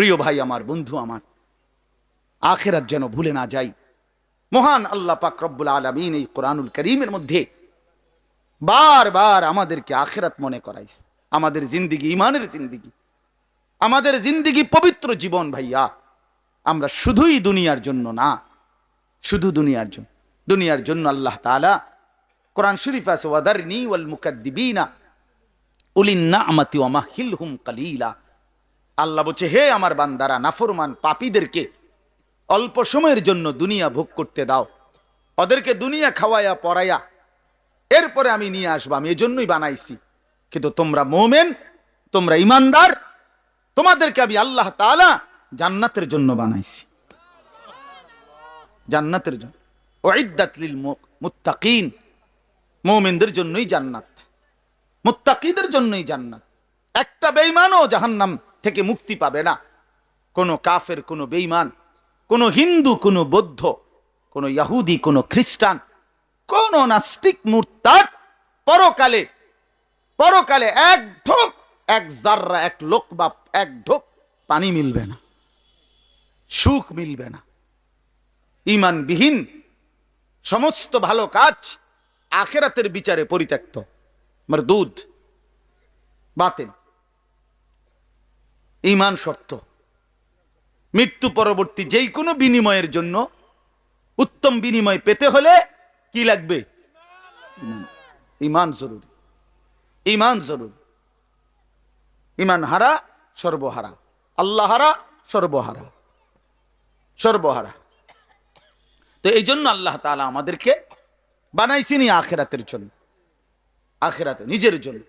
প্রিয় ভাই আমার, বন্ধু আমার, আখিরাত যেন ভুলে না যাই। মহান আল্লাহ পাক রব্বুল আলামিন এই কোরআনুল কারীমের মধ্যে বারবার আমাদেরকে আখিরাত মনে করাইছে। আমাদের জিন্দিগি ঈমানের জিন্দিগি, আমাদের জিন্দিগি পবিত্র জীবন ভাইয়া। আমরা শুধুই দুনিয়ার জন্য না, শুধু দুনিয়ার জন্য আল্লাহ তাআলা কোরআন শরীফ আছে, ওয়াদারনি ওয়াল মুকাদ্দিবিনা উলিন নি'মাতি ওয়া মাহিলহুম কালিলা। আল্লাহ বলছে, হে আমার বান্দারা, নাফরমান পাপীদেরকে অল্প সময়ের জন্য দুনিয়া ভোগ করতে দাও, ওদেরকে দুনিয়া খাওয়ায়া পরায়া এরপরে আমি নিয়ে আসবো। আমি এজন্যই বানাইছি। কিন্তু তোমরা মুমিন, তোমরা ঈমানদার, তোমাদেরকে আমি আল্লাহ তাআলা জান্নাতের জন্য বানাইছি, জান্নাতের জন্য। উইদ্দাত লিল মুত্তাকিন, মুমিনদের জন্যই জান্নাত, মুত্তাকিদের জন্যই জান্নাত। একটা বেঈমানও জাহান্নাম থেকে মুক্তি পাবে না। কোন কাফের, কোন বেঈমান, কোন হিন্দু, কোন বৌদ্ধ, কোন ইহুদি, কোন খ্রিস্টান, কোন নাস্তিক মুরতাদ পরকালে এক ঢোক, এক জাররা, এক লোকমা, এক ঢোক পানি মিলবে না, সুখ মিলবে না। ঈমানবিহীন সমস্ত ভালো কাজ আখিরাতের বিচারে পরিত্যক্ত, মারদুদ, বাতিল। ঈমান শর্ত। মৃত্যু পরবর্তী যেই কোনো বিনিময়ের জন্য, উত্তম বিনিময় পেতে হলে কি লাগবে? ঈমান জরুরি, ঈমান জরুরি। ঈমান হারা সর্বহারা, আল্লাহ হারা সর্বহারা, সর্বহারা। তো এই জন্য আল্লাহ তাআলা আমাদেরকে বানাইছিনি আখিরাতের জন্য, আখিরাতে নিজের জন্য।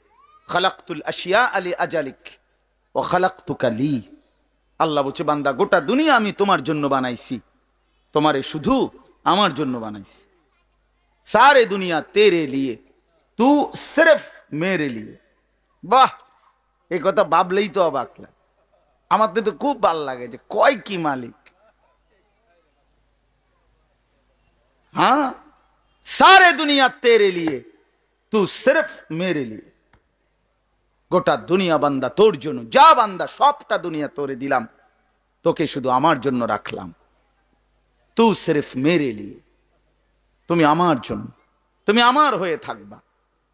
খালাকতুল আশিয়া আলি আজালিক ওয়া খালাকতুকা লি। আল্লাহ বলছে, বান্দা গোটা দুনিয়া আমি তোমার জন্য বানাইছি, তোমারে শুধু আমার জন্য বানাইছি। সারে দুনিয়া তেরে লিয়ে, তু সিরফ মেরে লিয়ে। বাহ, এই কথা ভাবলেই তো অবাক লাগে। আমার তো খুব ভাল লাগে যে কয় কি মালিক। हाँ, सारे दुनिया तेरे लिए, तू सिर्फ मेरे लिए। গোটা দুনিয়া বান্দা তোর জন্য, যা বান্দা সবটা দুনিয়া তোরে দিলাম, তোকে শুধু আমার জন্য রাখলাম। তু সিরফ মেরে লিয়ে, তুমি আমার জন্য, তুমি আমার হয়ে থাকবা,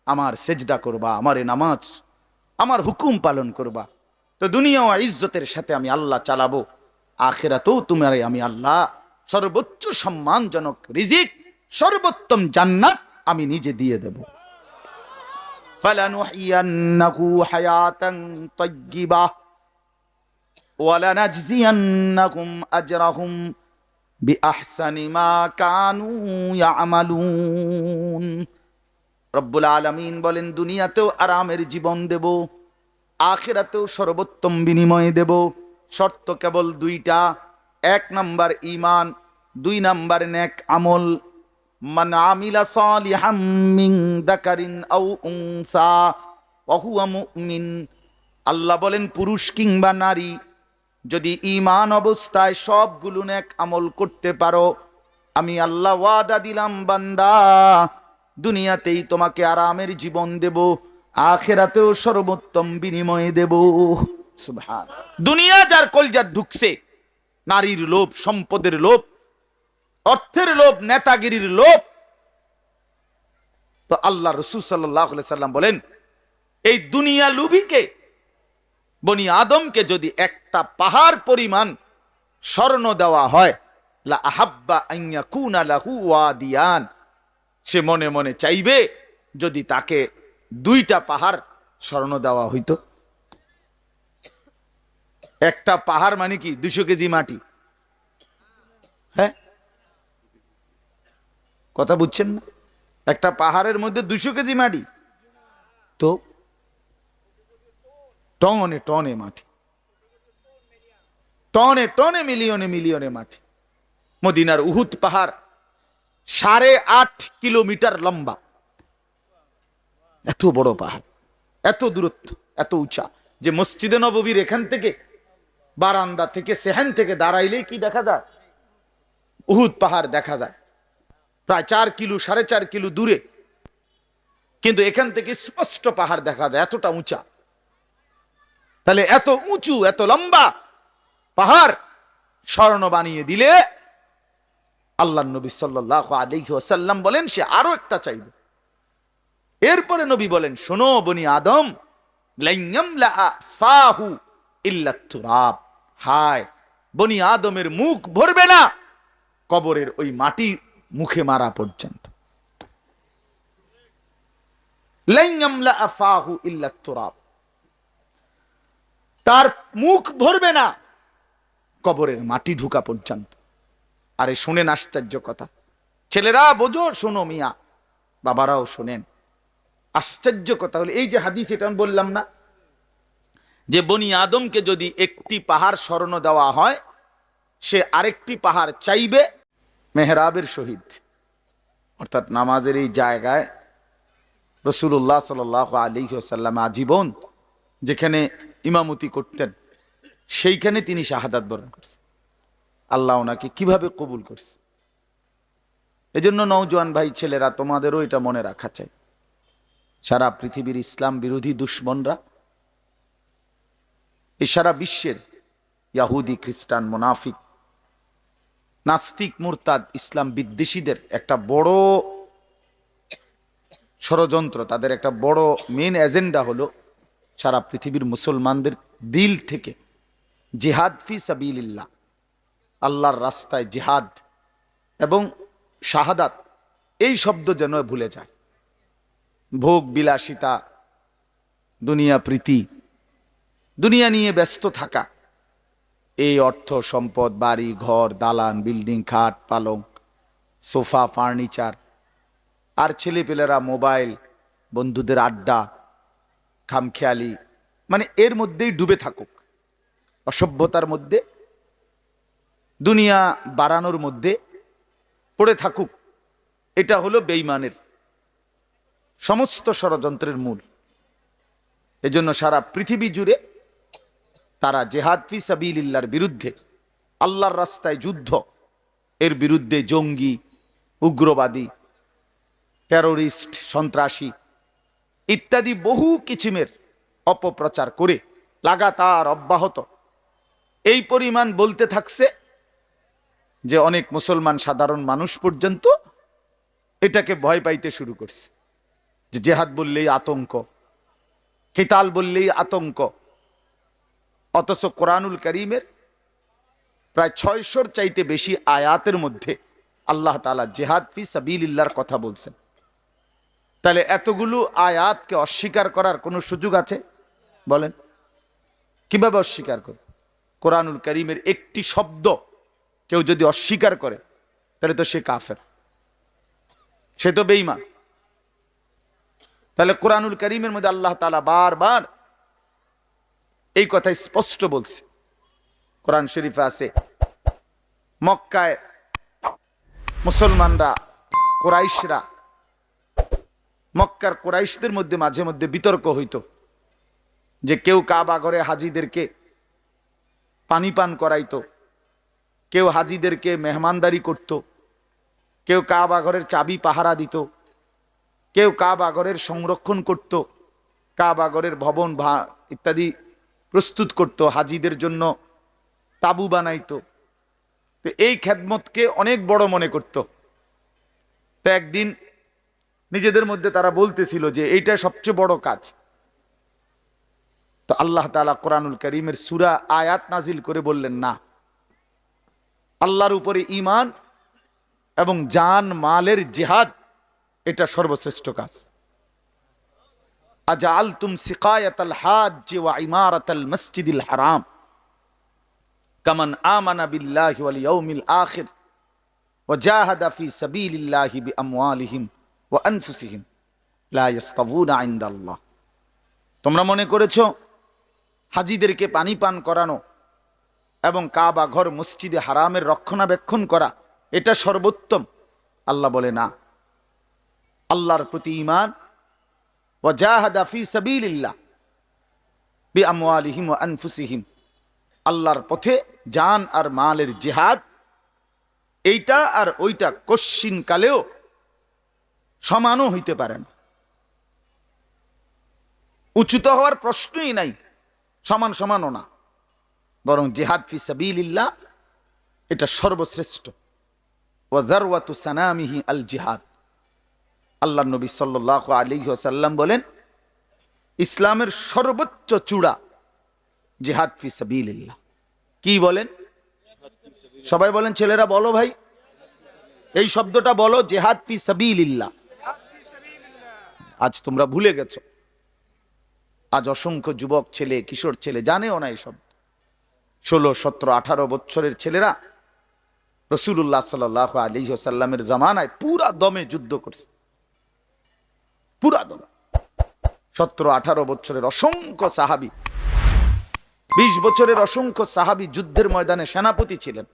আমার সেজদা করবা, আমারে নামাজ, আমার হুকুম পালন করবা। তো দুনিয়া ও ইজ্জতের সাথে আমি আল্লাহ চালাবো, আখিরাতেও তোমারে আমি আল্লাহ সর্বোচ্চ সম্মানজনক রিজিক, সর্বোত্তম জান্নাত আমি নিজে দিয়ে দেব। ফালানুহিয়ান্নাহু হায়াতান তাইয়্যিবাহ ওয়া লানাজজিয়ান্নাহুম আজরাহুম বিআহসানি মা কানু ইয়ামালুন। রব্বুল আলামিন বলেন, দুনিয়াতেও আরামের জীবন দেব, আখিরাতেও সর্বোত্তম বিনিময় দেব। শর্ত কেবল দুইটা। এক নাম্বার ঈমান, দুই নাম্বার নেক আমল। মান আমিলা সালিহাম মিন যাকারিন আও উনসা ওয়া হুয়া মুমিন। আল্লাহ বলেন, পুরুষ কিংবা নারী যদি ঈমান অবস্থায় সবগুলো নেক আমল করতে পারো, আমি আল্লাহ ওয়াদা দিলাম বান্দা, দুনিয়াতেই তোমাকে আরামের জীবন দেব, আখিরাতেও সর্বোত্তম বিনিময় দেব। সুবহানাল্লাহ। দুনিয়া যার কলজার ঢুকছে, নারীর লোভ, সম্পদের লোভ, অর্থের লোভ, নেতাগিরির লোভ, তো আল্লাহ রাসূল সাল্লাল্লাহু আলাইহি সাল্লাম বলেন, এই দুনিয়া লোভীকে, বনি আদমকে যদি একটা পাহাড় পরিমাণ স্বর্ণ দেওয়া হয়, লা আহাব্বা আন ইয়াকুনা লাহু ওয়াদিয়ান, সে মনে মনে চাইবে যদি তাকে দুইটা পাহাড় স্বর্ণ দেওয়া হইতো। একটা পাহাড় মানে কি? 200 কেজি মাটি। হ্যাঁ, কথা বুঝছেন না? একটা পাহাড়ের মধ্যে 200 কেজি মাটি, তো টনে টনে মাটি, টনে টনে, মিলিয়নে মিলিয়নে মাটি। মদিনার উহুদ পাহাড় 8.5 কিলোমিটার লম্বা, এত বড় পাহাড়, এত দূরত্ব, এত উঁচা, যে মসজিদে নববীর এখান থেকে, বারান্দা থেকে, সেহান থেকে দাঁড়াইলেই কি দেখা যায়? উহুদ পাহাড় দেখা যায়, প্রায় 4 কিলো 4.5 কিলো দূরে। কিন্তু এখান থেকে স্পষ্ট পাহাড় দেখা যায়, এতটা উঁচা। তাহলে এত উঁচু, এত লম্বা পাহাড় স্বর্ণ বানিয়ে দিলে আল্লাহ নবী সাল্লাল্লাহু আলাইহি ওয়াসাল্লাম বলেন সে আরো একটা চাইবে। এরপরে নবী বলেন, শোনো বনি আদম, লান ইয়ামলা ফাহু ইল্লা তুরাব, হায় বনি আদমের মুখ ভরবে না কবরের ওই মাটি মুখে মারা পর্যন্ত। লান ইয়ামলা ফাহু ইল্লা তুরাব, তার মুখ ভরবে না কবরের মাটি ঢুকা পর্যন্ত। আরে শুনেন আশ্চর্য কথা, ছেলেরা বোঝো, শোনো মিয়া, বাবারাও শোনেন। আশ্চর্য কথা হলো, এই যে হাদিস, এটা আমি বললাম না যে বনি আদমকে যদি একটি পাহাড় স্বর্ণ দেওয়া হয়, সে আরেকটি পাহাড় চাইবে মেহরাবের সহিত, অর্থাৎ নামাজের এই জায়গায় রাসূলুল্লাহ সাল্লাল্লাহু আলাইহি ওয়াসাল্লাম আজীবন যেখানে ইমামতি করতেন, সেইখানে তিনি শাহাদাত বরণ করছেন। আল্লাহ ওনাকে কিভাবে কবুল করছে। এজন্য নওজোয়ান ভাই ছেলেরা, তোমাদেরও এটা মনে রাখা চাই, সারা পৃথিবীর ইসলাম বিরোধী দুশ্মনরা, এই সারা বিশ্বের ইয়াহুদি, খ্রিস্টান, মুনাফিক, নাস্তিক, মুরতাদ, ইসলাম বিদ্বেষীদের একটা বড় ষড়যন্ত্র, তাদের একটা বড় মেন এজেন্ডা হলো সারা পৃথিবীর মুসলমানদের দিল থেকে জিহাদ ফি সাবিলিল্লাহ, আল্লাহর রাস্তায় জিহাদ এবং শাহাদাত, এই শব্দ যেন ভুলে যায়। ভোগ বিলাসিতা, দুনিয়া প্রীতি, দুনিয়া নিয়ে ব্যস্ত থাকা, এই অর্থ সম্পদ, বাড়ি ঘর, দালান, বিল্ডিং, খাট পালং, সোফা, ফার্নিচার, আর ছেলেপেলেরা মোবাইল, বন্ধুদের আড্ডা, খামখেয়ালি, মানে এর মধ্যেই ডুবে থাকুক, অসভ্যতার মধ্যে, দুনিয়া বাড়ানোর মধ্যে পড়ে থাকুক, এটা হলো বেঈমানের সমস্ত ষড়যন্ত্রের মূল। এজন্য সারা পৃথিবী জুড়ে তারা জিহাদ ফি সাবিলিল্লাহর বিরুদ্ধে, আল্লাহর রাস্তায় যুদ্ধ, এর বিরুদ্ধে জঙ্গি, উগ্রবাদী, টেরোরিস্ট, সন্ত্রাসী ইত্যাদি বহু কিছিমের অপপ্রচার করে লাগাতার অব্যাহত এই পরিমাণ বলতে থাকছে যে অনেক মুসলমান সাধারণ মানুষ পর্যন্ত এটাকে ভয় পাইতে শুরু করছে, যে জেহাদ বললেই আতঙ্ক, কিতাল বললেই আতঙ্ক। অথচ কোরআনুল কারীমের প্রায় 600-র চাইতে বেশি আয়াতের মধ্যে আল্লাহ তাআলা জিহাদ ফি সাবিলিল্লাহর কথা বলছেন। তাহলে এতগুলো আয়াতকে অস্বীকার করার কোনো সুযোগ আছে? বলেন, কিভাবে অস্বীকার করে? কোরআনুল কারীমের একটি শব্দ কেউ যদি অস্বীকার করে, তাহলে তো সে কাফের, সে তো বেঈমান। তাহলে কোরআনুল কারীমের মধ্যে আল্লাহ তাআলা বারবার এই কথা স্পষ্ট বলছে। কোরআন শরীফে আছে, মক্কায় মুসলমানরা, কুরাইশরা, মক্কার কুরাইশদের মধ্যে মাঝে মধ্যে বিতর্ক হইতো যে কেউ কাবা ঘরে হাজীদেরকে পানি পান করাইতো, কেউ হাজীদেরকে মেহমানদারি করত, কেউ কাবা ঘরের চাবি পাহারা দিত, কেউ কাবা ঘরের সংরক্ষণ করত, কাবা ঘরের ভবন ইত্যাদি প্রস্তুত করত, হাজীদের জন্য তাবু বানাইতো। তো এই খেদমতকে অনেক বড় মনে করত। তো একদিন নিজেদের মধ্যে তারা বলতেছিল যে এইটা সবচেয়ে বড় কাজ। তো আল্লাহ তাআলা কোরআনুল কারীমের সূরা আয়াত নাজিল করে বললেন, না, আল্লাহর উপরে ঈমান এবং জান মালের জিহাদ এটা সর্বশ্রেষ্ঠ কাজ। আজআলতুম সিকায়াতাল হাজ্জি ওয়া ইমারাতাল মসজিদিল হারাম কামান আমানা বিল্লাহি ওয়াল ইয়াউমিল আখির ওয়া জাহাদা ফি সাবিলিল্লাহি বিআমওয়ালিহিম ওয়া আনফুসিহিম লা ইস্তাবুনা ইনদাল্লাহ। তোমরা মনে করেছো হাজীদেরকে পানি পান করানো এবং কাবা ঘর মসজিদে হারামের রক্ষণাবেক্ষণ করা এটা সর্বোত্তম? আল্লাহ বলে, না, আল্লাহর প্রতি ঈমান, ওয়া জাহাদা ফি সাবিলিল্লাহ বিআমওয়ালিহিম ওয়া আনফুসিহিম, আল্লাহর পথে জান আর মালের জিহাদ, এইটা আর ওইটা কশ্চিন কালেও সমানও হইতে পারে না, উচ্চত হওয়ার প্রশ্নই নাই, সমান সমানও না, বরং জিহাদ ফি সাবিলিল্লাহ এটা সর্বশ্রেষ্ঠ। ওয়া যারওয়াতু সানামিহি আল জিহাদ। আল্লাহর নবী সাল্লাল্লাহু আলাইহি ওয়াসাল্লাম বলেন, ইসলামের সর্বোচ্চ চূড়া জিহাদ ফি সাবিলিল্লাহ। কি বলেন? সবাই বলেন, ছেলেরা বলো ভাই, এই শব্দটা বলো, জিহাদ ফি সাবিলিল্লাহ। আজ তোমরা ভুলে গেছো। আজ অসংখ্য যুবক ছেলে, কিশোর ছেলে জানেও না এই শব্দ। 16, 17, 18 বছরের ছেলেরা রাসূলুল্লাহ সাল্লাল্লাহু আলাইহি ওয়াসাল্লামের জামানায় পুরা দমে যুদ্ধ করছে, পুরা দমে। 17, 18 বছরের অসংখ্য সাহাবী, 20 বছরের অসংখ্য সাহাবী যুদ্ধের ময়দানে সেনাপতি ছিলেন,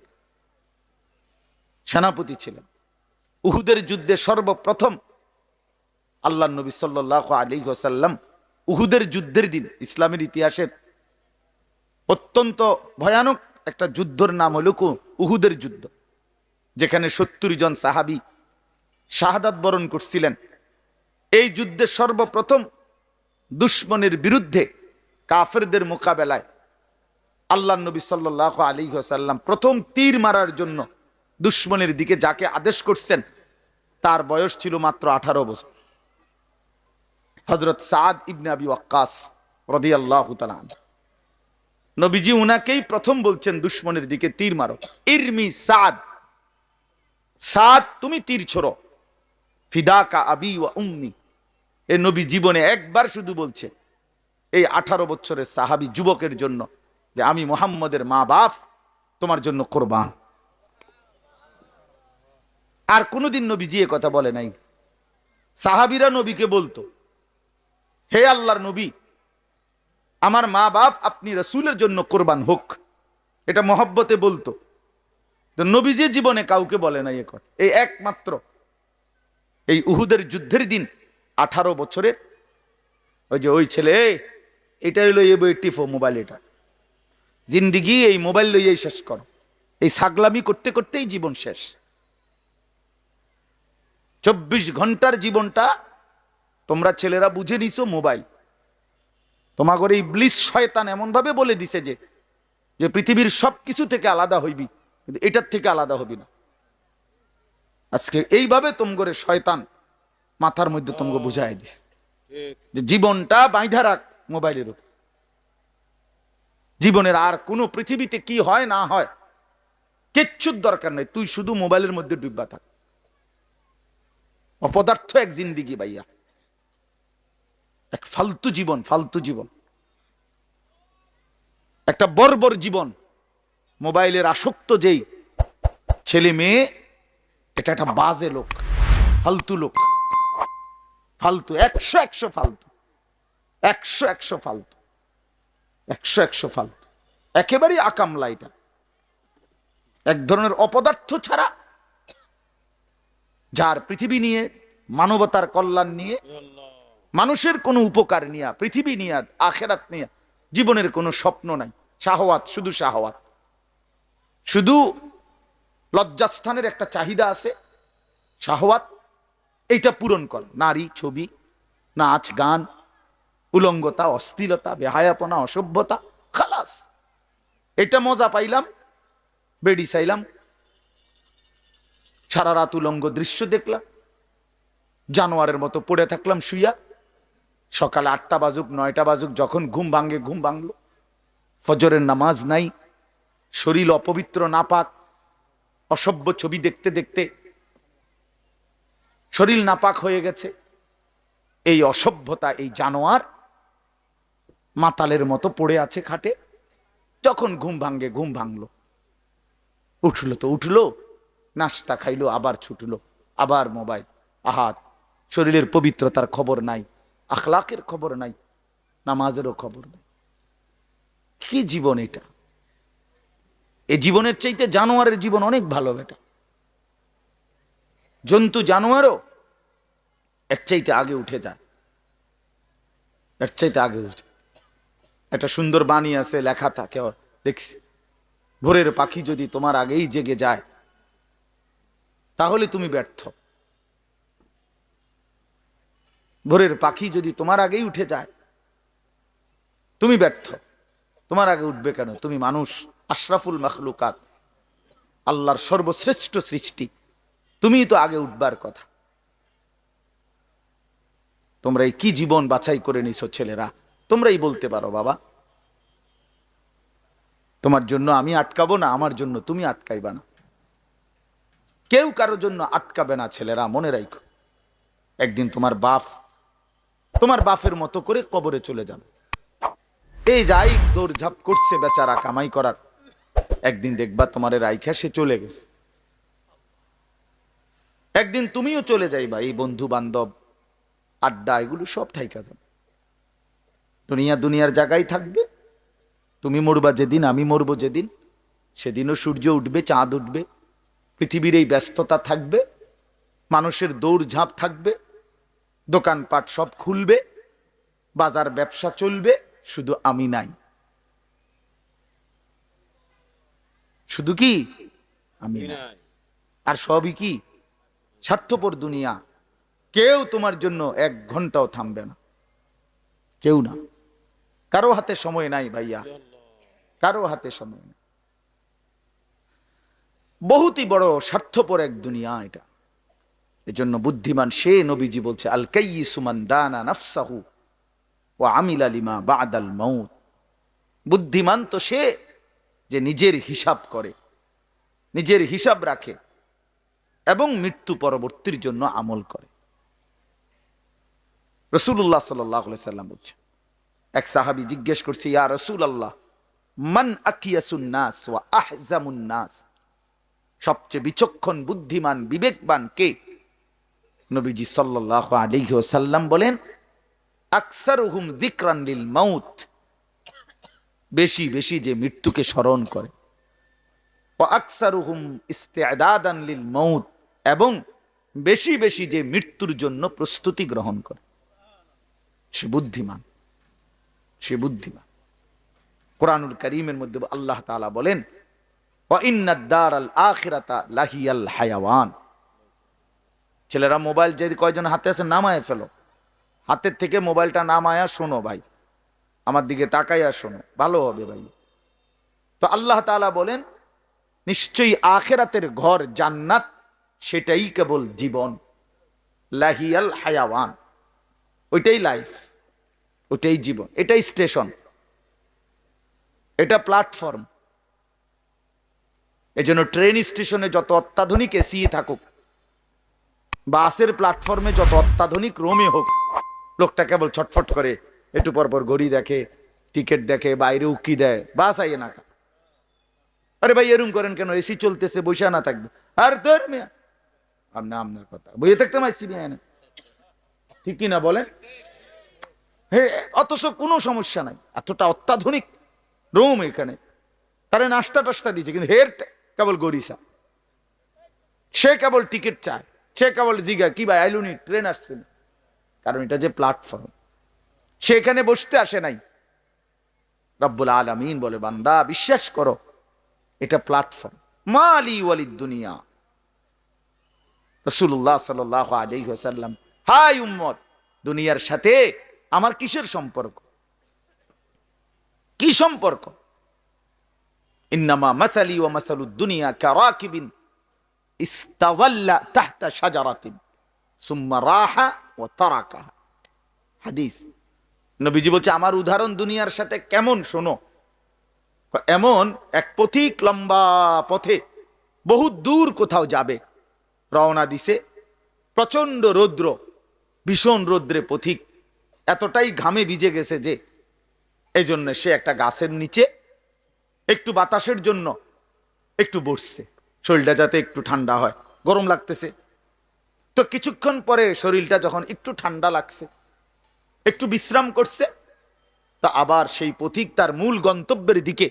সেনাপতি ছিলেন। উহুদের যুদ্ধে সর্বপ্রথম আল্লাহর নবী সাল্লাল্লাহু আলাইহি ওয়াসাল্লাম উহুদের যুদ্ধের দিন, ইসলামের ইতিহাসের অত্যন্ত ভয়ানক একটা যুদ্ধের নাম হল উহুদের যুদ্ধ, যেখানে 70 জন সাহাবী শাহাদাত বরণ করছিলেন। এই যুদ্ধে সর্বপ্রথম দুশমনের বিরুদ্ধে কাফেরদের মোকাবেলায় আল্লাহর নবী সাল্লাল্লাহু আলাইহি ওয়াসাল্লাম প্রথম তীর মারার জন্য দুশমনের দিকে যাকে আদেশ করছেন, তার বয়স ছিল মাত্র 18 বছর। হযরত সাদ ইবনে আবি ওয়াক্কাস রাদিয়াল্লাহু তাআলা আনহু। নবীজি উনাকেই প্রথম বলছেন, দুশমনের দিকে তীর মারো। ইরমি সাদ, সাদ তুমি তীর ছোড়ো। ফিদাকা আবি ওয়া উম্মি। এ নবী জীবনে একবার শুধু বলছে এই 18 বছরের সাহাবী যুবকের জন্য যে আমি মুহাম্মদের মা বাপ তোমার জন্য কুরবান। আর কোনোদিন নবীজি এ কথা বলে নাই। সাহাবীরা নবীকে বলতো, হে আল্লাহর নবী, আমার মা বাপ আপনি রাসূলের জন্য কুরবান হোক, এটা মহব্বতে বলতো। তো নবীজি জীবনে কাউকে বলে নাই এ কথা। এই একমাত্র এই উহুদের যুদ্ধের দিন 18 বছরের ওই ছেলে, এটা হইলো এই বই টিফো মোবাইল, এটা জিন্দিগি এই মোবাইল লইয়াই শেষ করো। এই ছাগলামি করতে করতেই জীবন শেষ। 24 ঘন্টার জীবনটা তোমরা ছেলেরা বুঝে নিছো মোবাইল। তোমাদের এই ইবলিস শয়তান এমন ভাবে বলে দিছে যে পৃথিবীর সবকিছু থেকে আলাদা হইবি, কিন্তু এটার থেকে আলাদা হবি না। আজকে এইভাবে তোমগরে শয়তান মাথার মধ্যে তোমকে বুঝাই দিস যে জীবনটা বাইধা রাখ মোবাইলের উপর। জীবনের আর কোনো পৃথিবীতে কি হয় না হয় কিচ্ছুর দরকার নেই, তুই শুধু মোবাইলের মধ্যে ডুববা থাক। অপদার্থ এক জিন্দিগি ভাইয়া, এক ফালতু জীবন, ফালতু জীবন, একটা বর্বর জীবন। মোবাইলের আসক্ত যেই ছেলে মেয়ে, এটা একটা বাজে লোক, ফালতু লোক, ফালতু, 100 ফালতু, 100 ফালতু, 100 ফালতু, একেবারেই আকামলা। এটা এক ধরনের অপদার্থ ছাড়া, যার পৃথিবী নিয়ে, মানবতার কল্যাণ নিয়ে, মানুষের কোনো উপকার নিয়ে, পৃথিবী নিয়ে, আখেরাত নিয়ে জীবনের কোনো স্বপ্ন নাই। শাহওয়াত, শুধু শাহওয়াত, শুধু লজ্জাস্থানের একটা চাহিদা আছে, শাহওয়াত, এইটা পূরণ কর। নারী, ছবি, নাচ, গান, উলঙ্গতা, অশ্লীলতা, বেহায়াপনা, অসভ্যতা, খালাস। এটা মজা পাইলাম, বেডি চাইলাম, সারা রাত উলঙ্গ দৃশ্য দেখলাম, জানোয়ারের মতো পড়ে থাকলাম শুইয়া। সকালে 8টা বাজুক 9টা বাজুক, যখন ঘুম ভাঙে ঘুম ভাঙলো। ফজরের নামাজ নাই, শরীর অপবিত্র, নাপাক, অসভ্য ছবি দেখতে দেখতে শরীর নাপাক হয়ে গেছে। এই অসভ্যতা, এই জানোয়ার মাতালের মতো পড়ে আছে খাটে। যখন ঘুম ভাঙে ঘুম ভাঙলো, উঠলো তো উঠলো, নাস্তা খাইলো, আবার ছুটলো, আবার মোবাইল। আহাত, শরীরের পবিত্রতার খবর নাই, আখলাকের খবর নাই, নামাজেরও খবর নাই। কি জীবন এটা! এই জীবনের চাইতে জানোয়ারের জীবন অনেক ভালো বেটা। জন্তু জানোয়ারও এর চাইতে আগে উঠে যায়, এর চাইতে আগে উঠে। একটা সুন্দর বাণী আছে, লেখা থাকে, দেখছি, ভোরের পাখি যদি তোমার আগেই জেগে যায় তাহলে তুমি ব্যর্থ। ভোরের পাখি যদি তোমার আগেই উঠে যায় তুমি ব্যর্থ। তোমার আগে উঠবে কেন? তুমি মানুষ, আশরাফুল মাখলুকাত, আল্লাহর সর্বশ্রেষ্ঠ সৃষ্টি, তুমিই তো আগে উঠবার কথা। তোমরা এই কি জীবন বাছাই করে নিছো ছেলেরা, তোমরাই বলতে পারো বাবা। তোমার জন্য আমি আটকাবো না, আমার জন্য তুমি আটকাইবা না। কেউ কারোর জন্য আটকাবে না ছেলেরা, মনে রাখো। একদিন তোমার বাপের মতো করে কবরে চলে যাবে। এই যাই দৌড়ঝাঁপ করছে বেচারা কামাই করার, একদিন দেখবা তোমারে রাইখা সে চলে গেছে। একদিন তুমিও চলে যাইবা, এই বন্ধু বান্ধব আড্ডা এগুলো সব থাইকা যাবে। দুনিয়ার জায়গায় থাকবে। তুমি মরবা যেদিন, আমি মরবো যেদিন, সেদিনও সূর্য উঠবে, চাঁদ উঠবে, পৃথিবীর এই ব্যস্ততা থাকবে, মানুষের দৌড়ঝাঁপ থাকবে, দোকানপাট সব খুলবে, বাজার ব্যবসা চলবে, শুধু আমি নাই। শুধু কি আমি নাই, আর সবই কি স্বার্থপর দুনিয়া। কেউ তোমার জন্য 1 ঘন্টাও থামবে না, কেউ না। কারো হাতে সময় নাই ভাইয়া, কারো হাতে সময় নেই। বহুতই বড় স্বার্থপর এক দুনিয়া এটা। এজন্য বুদ্ধিমান সে, নবীজি বলছে, আল কাইয়িসু মান দানা নাফসাহু ওয়া আমিলা লিমা বাদাল মাউত। বুদ্ধিমান তো সে যে নিজের হিসাব করে, নিজের হিসাব রাখে এবং মৃত্যু পরবর্তীর জন্য আমল করে। রাসূলুল্লাহ সাল্লাল্লাহু আলাইহি সাল্লাম বলছেন, এক সাহাবী জিজ্ঞেস করছে, ইয়া রাসূলুল্লাহ, মান আকিয়াসুন নাস ওয়া আহজামুন নাস, সবচেয়ে বিচক্ষণ, বুদ্ধিমান, বিবেকবান কে? নবীজি সাল্লাল্লাহু আলাইহি ওয়াসাল্লাম বলেন, আকসারুহুম যিকরান লিল মাউত, বেশি বেশি যে মৃত্যুকে স্মরণ করে, ওয়া আকসারুহুম ইস্তিআদাদান লিল মাউত, এবং বেশি বেশি যে মৃত্যুর জন্য প্রস্তুতি গ্রহণ করে। সে বুদ্ধিমান, সে বুদ্ধিমান। কোরআনুল কারীমের মধ্যে আল্লাহ তাআলা বলেন, ওয়া ইন্নাদ দারাল আখিরাতা লাহিয়াল হায়াওয়ান। ছেলেরা মোবাইল যদি কয়জন হাতে আছে নামায় ফেলো, হাতের থেকে মোবাইলটা নামায়া শোনো ভাই, আমার দিকে তাকাইয়া শোনো, ভালো হবে ভাই। তো আল্লাহ তাআলা বলেন, নিশ্চয়ই আখিরাতের ঘর জান্নাত, সেটাই কেবল জীবন, লাহিয়াল হায়াওয়ান, ওইটাই লাইফ, ওইটাই জীবন, এটাই স্টেশন, এটা প্ল্যাটফর্ম। এজন্য ট্রেন স্টেশনে যত অত্যাধুনিক এসি থাকুক, বাসের প্ল্যাটফর্মে যত অত্যাধুনিক রুমে হোক, লোকটা কেবল ছটফট করে, একটু পরপর ঘড়ি দেখে, টিকিট দেখে, বাইরে উকি দেয়, বাস আইয়ে না। আরে ভাই এরম করেন কেন? এসি চলতেছে, বৈশা না থাকবে। আর তোর মিয়া আপনার কথা বইয়ে থাকতে মাইছি মিয়া, ঠিক কিনা বলেন? অথচ কোনো সমস্যা নাই, এতটা অত্যাধুনিক রুম এখানে, তারা নাস্তা টাস্তা দিচ্ছে, কিন্তু হের কেবল গরিসা, সে কেবল টিকিট চায়, সে কেবল জিগা কি ভাই আইলুনি, ট্রেন আসছে না। কারণ এটা যে প্ল্যাটফর্ম, সে এখানে বসতে আসে নাই। রব্বুল আলামিন বলে, বান্দা বিশ্বাস করো, এটা প্ল্যাটফর্ম। মালি ওয়ালিদ দুনিয়া। রাসূলুল্লাহ সাল্লাল্লাহু আলাইহি ওয়াসাল্লাম, হাই উম্মত, দুনিয়ার সাথে আমার কিসের সম্পর্ক? কি সম্পর্ক? ইন্নামা মাসালি ওয়া মাসালুদ দুনিয়া কারাকিবিন ইস্তাযাল্লা তাহতা শাজারাতিন সুম্মা রাহা ওয়া তারাকাহা। হাদিস। নবীজি বলছে, আমার উদাহরণ দুনিয়ার সাথে কেমন শোনো। এমন এক পথিক লম্বা পথে বহু দূর কোথাও যাবে, রওনা দিছে, প্রচন্ড রৌদ্র, ভীষণ রৌদ্রে পথিক এতটাই ঘামে ভিজে গেছে যে এই জন্য সে একটা গাছের নিচে একটু বাতাসের জন্য একটু বসছে, শরীরটা যাতে একটু ঠান্ডা হয়, গরম লাগতেছে। তো কিছুক্ষণ পরে শরীরটা যখন একটু ঠান্ডা লাগছে, একটু বিশ্রাম করছে, তা আবার সেই পথিক তার মূল গন্তব্যের দিকে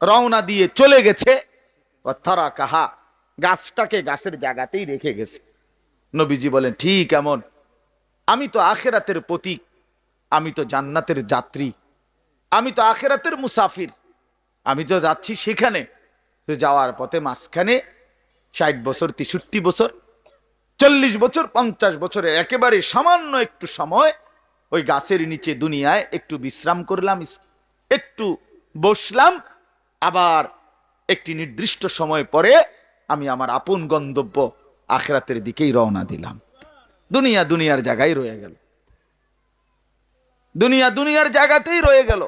রওনা দিয়ে চলে গেছে। তারা কাহা, গাছটাকে গাছের জায়গাতেই রেখে গেছে। নবীজি বলেন, ঠিক এমন আমি তো আখিরাতের প্রতীক, আমি তো জান্নাতের যাত্রী, আমি তো আখিরাতের মুসাফির, আমি তো যাচ্ছি সেখানে। যাওয়ার পথে মাঝখানে 60 বছর, 63 বছর, 40 বছর, 50 বছরের একেবারে সামান্য একটু সময় ওই গাছের নিচে দুনিয়ায় একটু বিশ্রাম করলাম, একটু বসলাম, আবার একটি নির্দিষ্ট সময় পরে আমি আমার আপন গন্তব্য আখিরাতের দিকেই রওনা দিলাম। দুনিয়া দুনিয়ার জায়গায় রয়ে গেল, দুনিয়া দুনিয়ার জায়গাতেই রয়ে গেল,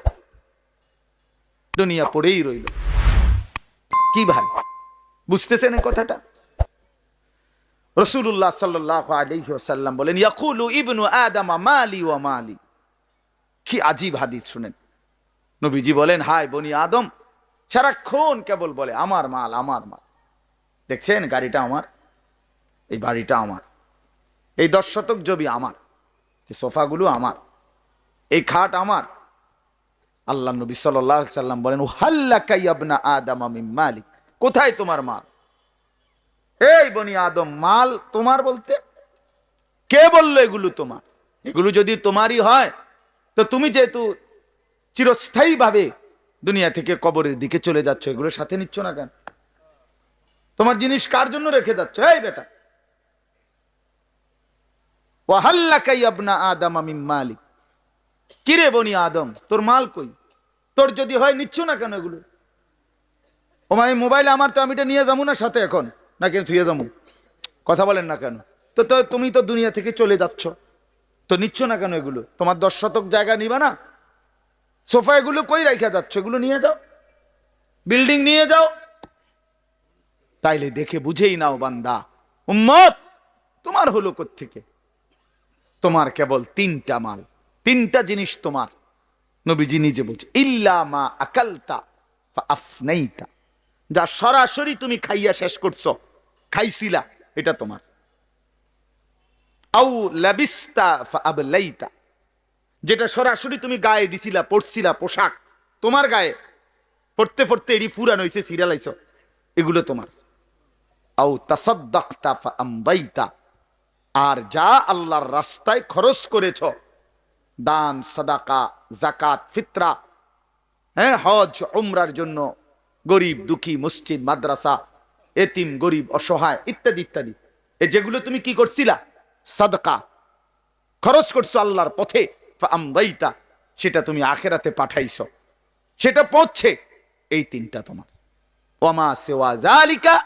দুনিয়া পড়েই রইল। কি ভাই, বুঝতেছেন এই কথাটা? রাসূলুল্লাহ সাল্লাল্লাহু আলাইহি ওয়াসাল্লাম বলেন, ইয়াকুলু ইবনু আদম মালি ওয়া মালি। কি আজীব হাদিস শুনেন। নবীজি বলেন, হায় বনি আদম সারাক্ষণ কেবল বলে আমার মাল, আমার মাল। দেখছেন গাড়িটা আমার, এই বাড়িটা আমার, এই 10 শতক জমি আমার, এই সোফাগুলো আমার, এই খাট আমার। আল্লাহ নবী সাল্লাল্লাহু আলাইহি সাল্লাম বলেন, হাল্লাকা ইবনা আদম মিন মালিক। কোথায় তোমার মাল? এই বনি আদম, মাল তোমার বলতে কে বললো এগুলো তোমার? এগুলো যদি তোমারই হয় তো তুমি যেহেতু চিরস্থায়ী ভাবে দুনিয়া থেকে কবরের দিকে চলে যাচ্ছ, এগুলো সাথে নিচ্ছ না কেন? তোমার জিনিস কার জন্য রেখে যাচ্ছ? এই বেটা, ওয়াহাল্লাকা ইবনা আদম মিন মালিক। কিরে বনি আদম, তোর মাল কই? তোর যদি হয় নিচ্ছ না কেন এগুলো? ও মাই মোবাইল আমার, তো আমি এটা নিয়ে যাবো না সাথে এখন, না কেন থুয়ে যাবো? কথা বলেন না কেন? তো তুমি তো দুনিয়া থেকে চলে যাচ্ছ, তো নিচ্ছ না কেন এগুলো? তোমার 10 শতক জায়গা নিবা না? সোফা এগুলো কই রাইখা যাচ্ছ? এগুলো নিয়ে যাও, বিল্ডিং নিয়ে যাও। তাইলে দেখে বুঝেই নাও বান্দা, উম্মত তোমার হলো কোত্থেকে? তোমার কেবল 3টা মাল, 3টা জিনিস তোমার। নবীজি নিজে বলছে, ইল্লা মা আকালতা ফাআফনাইতা। যা সরাসরি তুমি খাইয়া শেষ করছো, খাইছিলা, এটা তোমার। আউ লাবিস্তা ফাআবলাইতা। যেটা সরাসরি তুমি গায়ে দিছিলা, পড়ছিলা, পোশাক তোমার গায়ে, পড়তে পড়তে এডি ফুরান হইছে, সিরিয়ালাইছো, এগুলো তোমার। আউ তাসাদ্দাকতা ফাআমদাইতা। আর যা আল্লাহর রাস্তায় খরচ করেছ, দান, সাদাকা, যাকাত, ফিতরা, হ্যাঁ, হজ উমরার জন্য, গরিব দুঃখী, মসজিদ, মাদ্রাসা, এতিম, গরিব, অসহায় ইত্যাদি ইত্যাদি, এই যেগুলো তুমি কি করছিলা? সাদকা, খরচ করছো আল্লাহর পথে। ফাআমদাইতা, সেটা তুমি আখিরাতে পাঠাইছো, সেটা পৌঁছছে। এই 3টা তোমার। ওয়ামা সিওয়া যালিকা,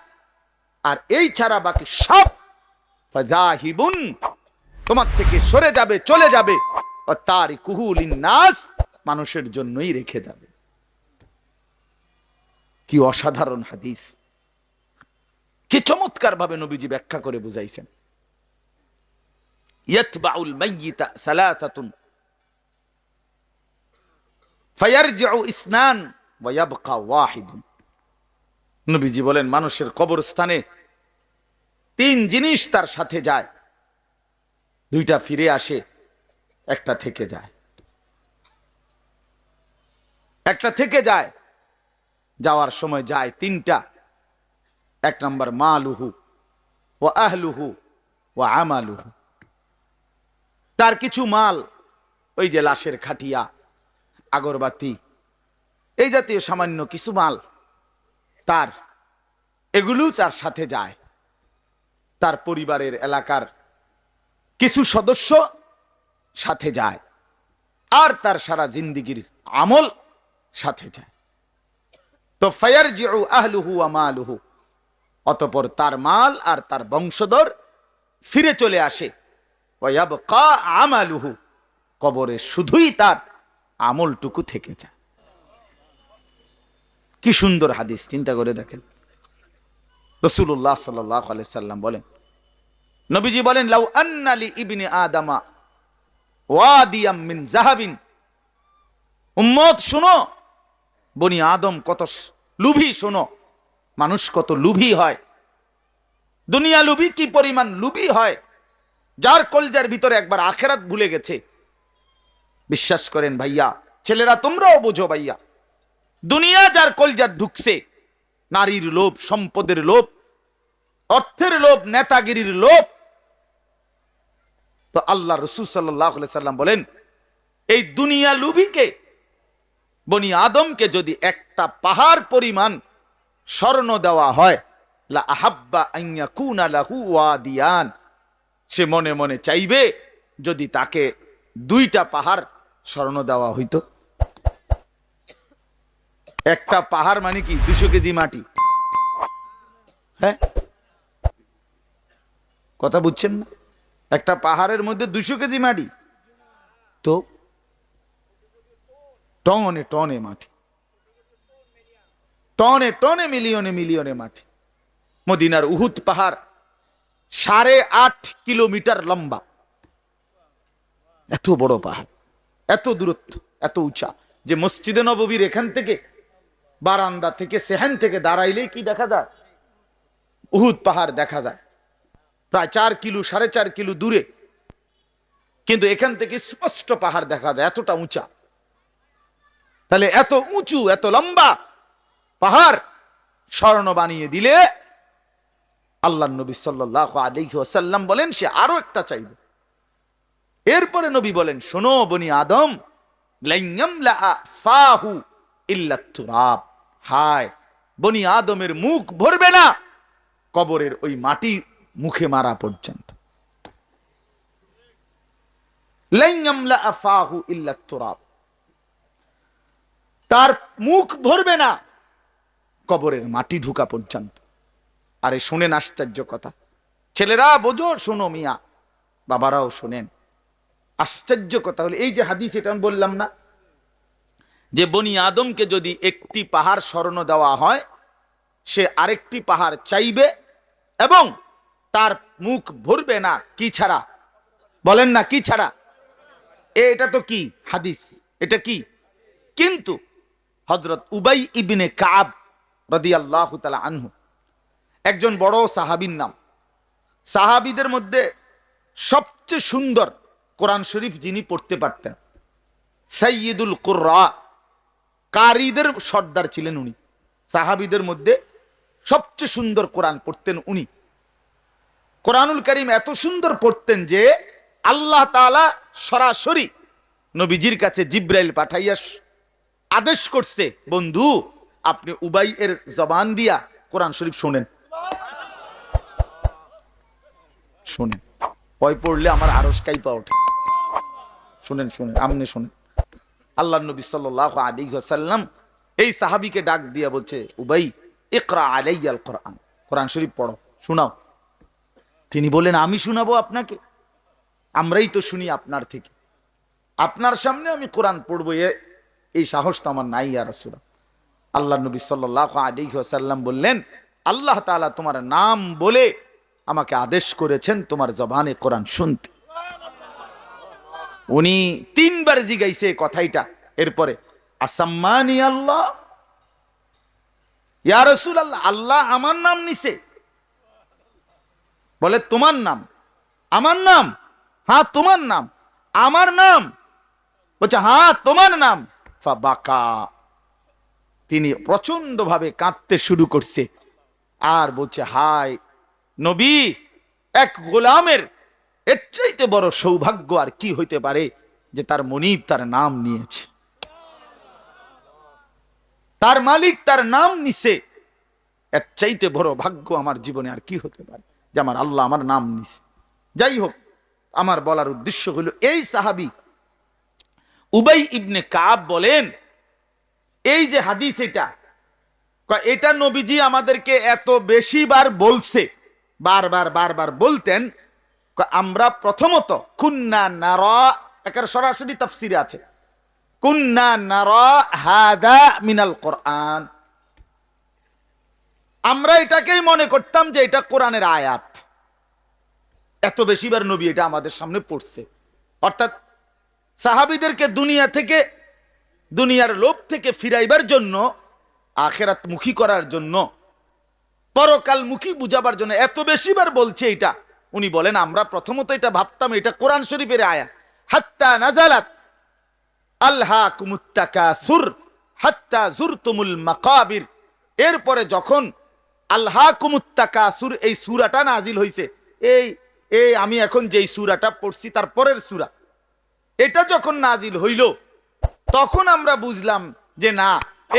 আর এই ছাড়া বাকি সব ফাজাহিবুন, তোমার থেকে সরে যাবে, চলে যাবে। ও তারিকুহু লিন্নাস, মানুষের জন্যই রেখে যাবে। কি অসাধারণ হাদিস, কি চমৎকার ভাবে নবীজি ব্যাখ্যা করে বুঝাইছেন। ইয়াতবাউল মাইয়িতা সালাসাতুন ফায়ারজিউ ইসনান ওয়া ইয়াবকা ওয়াহিদুন। নবীজি বলেন, মানুষের কবরস্থানে 3 জিনিস তার সাথে যায়, 2টা ফিরে আসে, একটা থেকে যায়। একটা থেকে যায়, যাওয়ার সময় যায় 3টা। 1 নম্বর মালুহু ওয়া আহলুহু ওয়া আমালুহু। তার কিছু মাল, ওই যে লাশের খাটিয়া, আগরবাতি, এই জাতীয় সামান্য কিছু মাল, তার এগুলো তার সাথে যায়। তার পরিবারের, এলাকার কিছু সদস্য সাথে যায়, আর তার সারা জিন্দেগীর আমল সাথে যায়। তো ফায়ারজিউ আহলুহু ওয়া মালুহু, অতঃপর তার মাল আর তার বংশধর ফিরে চলে আসে। ওয়া ইয়াবকা আমালুহু, কবরে শুধুই তার আমলটুকু থেকে যায়। কি সুন্দর হাদিস, চিন্তা করে দেখেন। রাসূলুল্লাহ সাল্লাল্লাহু আলাইহি সাল্লাম বলেন, নবীজি বলেন, লাউ আন্না লি ইবনি আদামা ওয়াদিয়াম মিন যাহাবিন। উম্মত শোনো, বনি আদম কত লুভী, শোনো, মানুষ কত লুভী হয়, দুনিয়া লুভী কি পরিমাণ লুভী হয়, যার কলজার ভিতরে একবার আখিরাত ভুলে গেছে। বিশ্বাস করেন ভাইয়া, ছেলেরা তোমরাও বোঝো ভাইয়া, দুনিয়া যার কলজার ঢুকছে, নারীর লোভ, সম্পদের লোভ, অর্থের লোভ, নেতাগিরির লোভ, তো আল্লাহ রাসূল সাল্লাল্লাহু আলাইহি সাল্লাম বলেন, এই দুনিয়া লুভিকে, বনি আদমকে যদি একটা পাহাড় পরিমাণ স্বর্ণ দেওয়া হয়, লা আহাব্বা আন ইয়াকুনা লাহু ওয়াদিয়ান, সে মনে মনে চাইবে যদি তাকে 2টা পাহাড় স্বর্ণ দেওয়া হইতো। একটা পাহাড় মানে কি 200 কেজি মাটি। হ্যাঁ, কথা বুঝছেন না? একটা পাহাড়ের মধ্যে 200 কেজি মাটি, তো টনে টনে মাটি, টনে টনে মিলিয়নে মিলিয়নে মাটি। মদিনার উহুদ পাহাড় 8.5 কিলোমিটার লম্বা, এত বড় পাহাড়, এত দূরত্ব, এত উঁচা যে মসজিদে নববীর এখান থেকে বারান্দা থেকে সেহান থেকে দাঁড়াইলেই কি দেখা যায়? উহুদ পাহাড় দেখা যায়, প্রায় 4 কিলো 4.5 কিলো দূরে, কিন্তু এখান থেকে স্পষ্ট পাহাড় দেখা যায়, এতটা উঁচা। তাহলে এত উঁচু এত লম্বা পাহাড় স্বর্ণ বানিয়ে দিলে আল্লাহ নবী সাল্লাল্লাহু আলাইহি ওয়াসাল্লাম বলেন সে আরো একটা চাইবে। এরপরে নবী বলেন, শোনো বনি আদম, লান ইয়ামলা ফাহু ইল্লা তুরাব, হায় বনি আদমের মুখ ভরবে না কবরের ওই মাটি মুখে মারা পর্যন্ত। লান ইয়ামলা ফাহু ইল্লা তুরাব, তার মুখ ভরবে না কবরের মাটি ঢুকা পর্যন্ত। আরে শুনেন আশ্চর্য কথা, ছেলেরা বোঝো, শোনো মিয়া, বাবারাও শোনেন। আশ্চর্য কথা হলো, এই যে হাদিস, এটা আমি বললাম না যে বনি আদমকে যদি একটি পাহাড় স্বর্ণ দেওয়া হয়, সে আরেকটি পাহাড় চাইবে এবং তার মুখ ভরবে না, কি ছাড়া? বলেন না, কি ছাড়া? এটা তো কি হাদিস, এটা কি? কিন্তু হযরত উবাই ইবনে কাব রাদিয়াল্লাহু তাআলা আনহু, একজন বড় সাহাবীর নাম, সাহাবীদের মধ্যে সবচেয়ে সুন্দর কোরআন শরীফ যিনি পড়তে পারতেন, সাইয়্যিদুল কুররা, কারীদের সর্দার ছিলেন উনি। সাহাবীদের মধ্যে সবচেয়ে সুন্দর কোরআন পড়তেন উনি। কোরআনুল কারীম এত সুন্দর পড়তেন যে আল্লাহ তাআলা সরাসরি নবীজির কাছে জিবরাইল পাঠাইয়া আদেশ করছে, বন্ধু আপনি উবাই এর জবান দিয়া কোরআন শরীফ শোনেন। শোনেন, ভয় পড়লে আমার আরশ কাইপা ওঠে। শুনেন শুনেন, আপনি শুনেন। আল্লাহ নবী সাল্লাল্লাহু আলাইহি ওয়াসাল্লাম এই সাহাবীকে ডাক দিয়া বলছে, উবাই ইকরা আলাইয়াল কোরআন, কোরআন শরীফ পড়ো, শোনাও। তিনি বলেন, আমি শোনাবো আপনাকে? আমরাই তো শুনি আপনার থেকে, আপনার সামনে আমি কোরআন পড়বো, এই সাহস তো আমার নাই ইয়া রাসূলুল্লাহ। আল্লাহ নবী সাল্লাল্লাহু আলাইহি ওয়াসাল্লাম বললেন, আল্লাহ তাআলা তোমার নাম বলে আমাকে আদেশ করেছেন তোমার জবানে কোরআন শুনতে। উনি 3 বার জিগাইছে কথাইটা। এরপরে আসাম্মানি আল্লাহ, ইয়া রাসূলুল্লাহ, আল্লাহ আমার নাম নিছে? বলে তোমার নাম? আমার নাম? হ্যাঁ তোমার নাম। আমার নাম? বলছে হ্যাঁ তোমার নাম। ফাবাকা, তিনি প্রচন্ড ভাবে কাঁদতে শুরু করছে আর বলছে, হায় নবী, এক গোলামের এর চাইতে বড় সৌভাগ্য আর কি হইতে পারে যে তার মনিব তার নাম নিয়েছে, তার মালিক তার নাম নিছে। এর চাইতে বড় ভাগ্য আমার জীবনে আর কি হতে পারে যে আমার আল্লাহ আমার নাম নিছে। যাই হোক, আমার বলার উদ্দেশ্য হলো, এই সাহাবী উবাই ইবনে কাব বলেন, এই যে হাদিস, এটা নবীজি আমাদেরকে এত বেশি বার বলছে, বারবার বারবার বলতেন। আমরা প্রথমত কুন্না নারা, একার সরাসরি তাফসিরে আছে, কুন্না নারা হাদা মিনাল কোরআন, আমরা এটাকেই মনে করতাম যে এটা কোরআনের আয়াত। এত বেশিবার নবী এটা আমাদের সামনে পড়ছে। অর্থাৎ সাহাবীদেরকে দুনিয়া থেকে, দুনিয়ার লোভ থেকে ফিরাইবার জন্য, আখিরাত মুখী করার জন্য, পরকাল মুখী বুঝাবার জন্য এত বেশিবার বলছে এটা। উনি বলেন, আমরা প্রথমত এটা ভাবতাম এটা কোরআন শরীফের আয়াত। হাত্তা নাজালাত আলহাকুমুত তাকাসুর হাত্তা যুরতুমুল মাকাবির, এরপরে যখন আলহাকুমুত তাকাসুর এই সূরাটা নাজিল হইছে, এই আমি এখন যেই সূরাটা পড়ছি তার পরের সূরা, এটা যখন নাজিল হইল, তখন আমরা বুঝলাম যে না,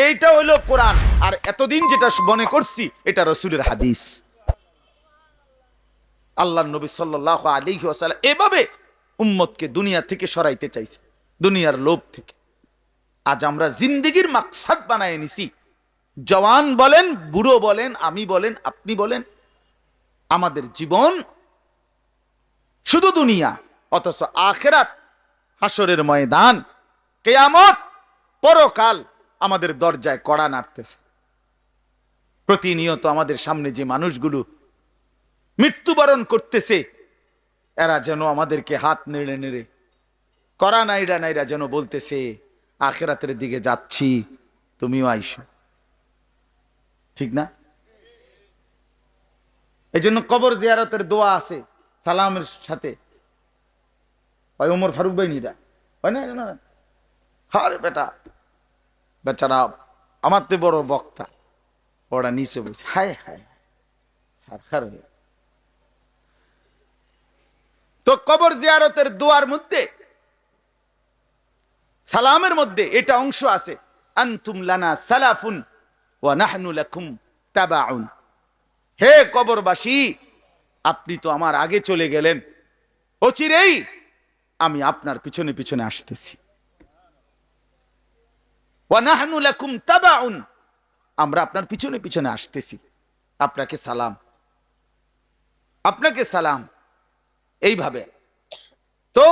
এইটা হইল কোরআন, আর এতদিন যেটা মনে করছি এটা রাসূলের হাদিস। আল্লাহর নবী সাল্লাল্লাহু আলাইহি ওয়াসাল্লাম এভাবে উম্মতকে দুনিয়া থেকে সরাইতে চাইছে, দুনিয়ার লোভ থেকে। আজ আমরা জিন্দেগির মাকসাদ বানায় নিছি। জওয়ান বলেন, বুড়ো বলেন, আমি বলেন, আপনি বলেন, আমাদের জীবন শুধু দুনিয়া, অথচ আখিরাত, হাসরের ময়দান, কিয়ামত, পরকাল আমাদের দরজায় কড়া নাড়তেছে। প্রতিনিয়ত আমাদের সামনে যে মানুষগুলো মৃত্যুবরণ করতেছে, এরা যেন আমাদেরকে হাত নেড়ে নেড়ে, কড়া নাইরা নাইরা যেন বলতেছে, আখিরাতের দিকে যাচ্ছি, তুমিও আইসো। ঠিক না? এই জন্য কবর জিয়ারতের দোয়া আছে সালামের সাথে। ভাই ওমর ফারুক ভাই নিরা হয় না? আরে বেটা, বেচারা আমার তো বড় বক্তা, ওরা নিচে বলছে, হায় হায় সারখার হয়ে। তো কবর জিয়ারতের দোয়ার মধ্যে, সালামের মধ্যে এটা অংশ আছে, আনতুম লানা সালাফুন ওয়া নাহনু লাকুম তাবাউন। হে কবরবাসী, আপনি তো আমার আগে চলে গেলেন, অচিরেই আমি আপনার পিছনে পিছনে আসতেছি। ওয়া নাহনু লাকুম তাবাউন, আমরা আপনার পিছনে পিছনে আসতেছি। আপনাকে সালাম, আপনাকে সালাম। এইভাবে তো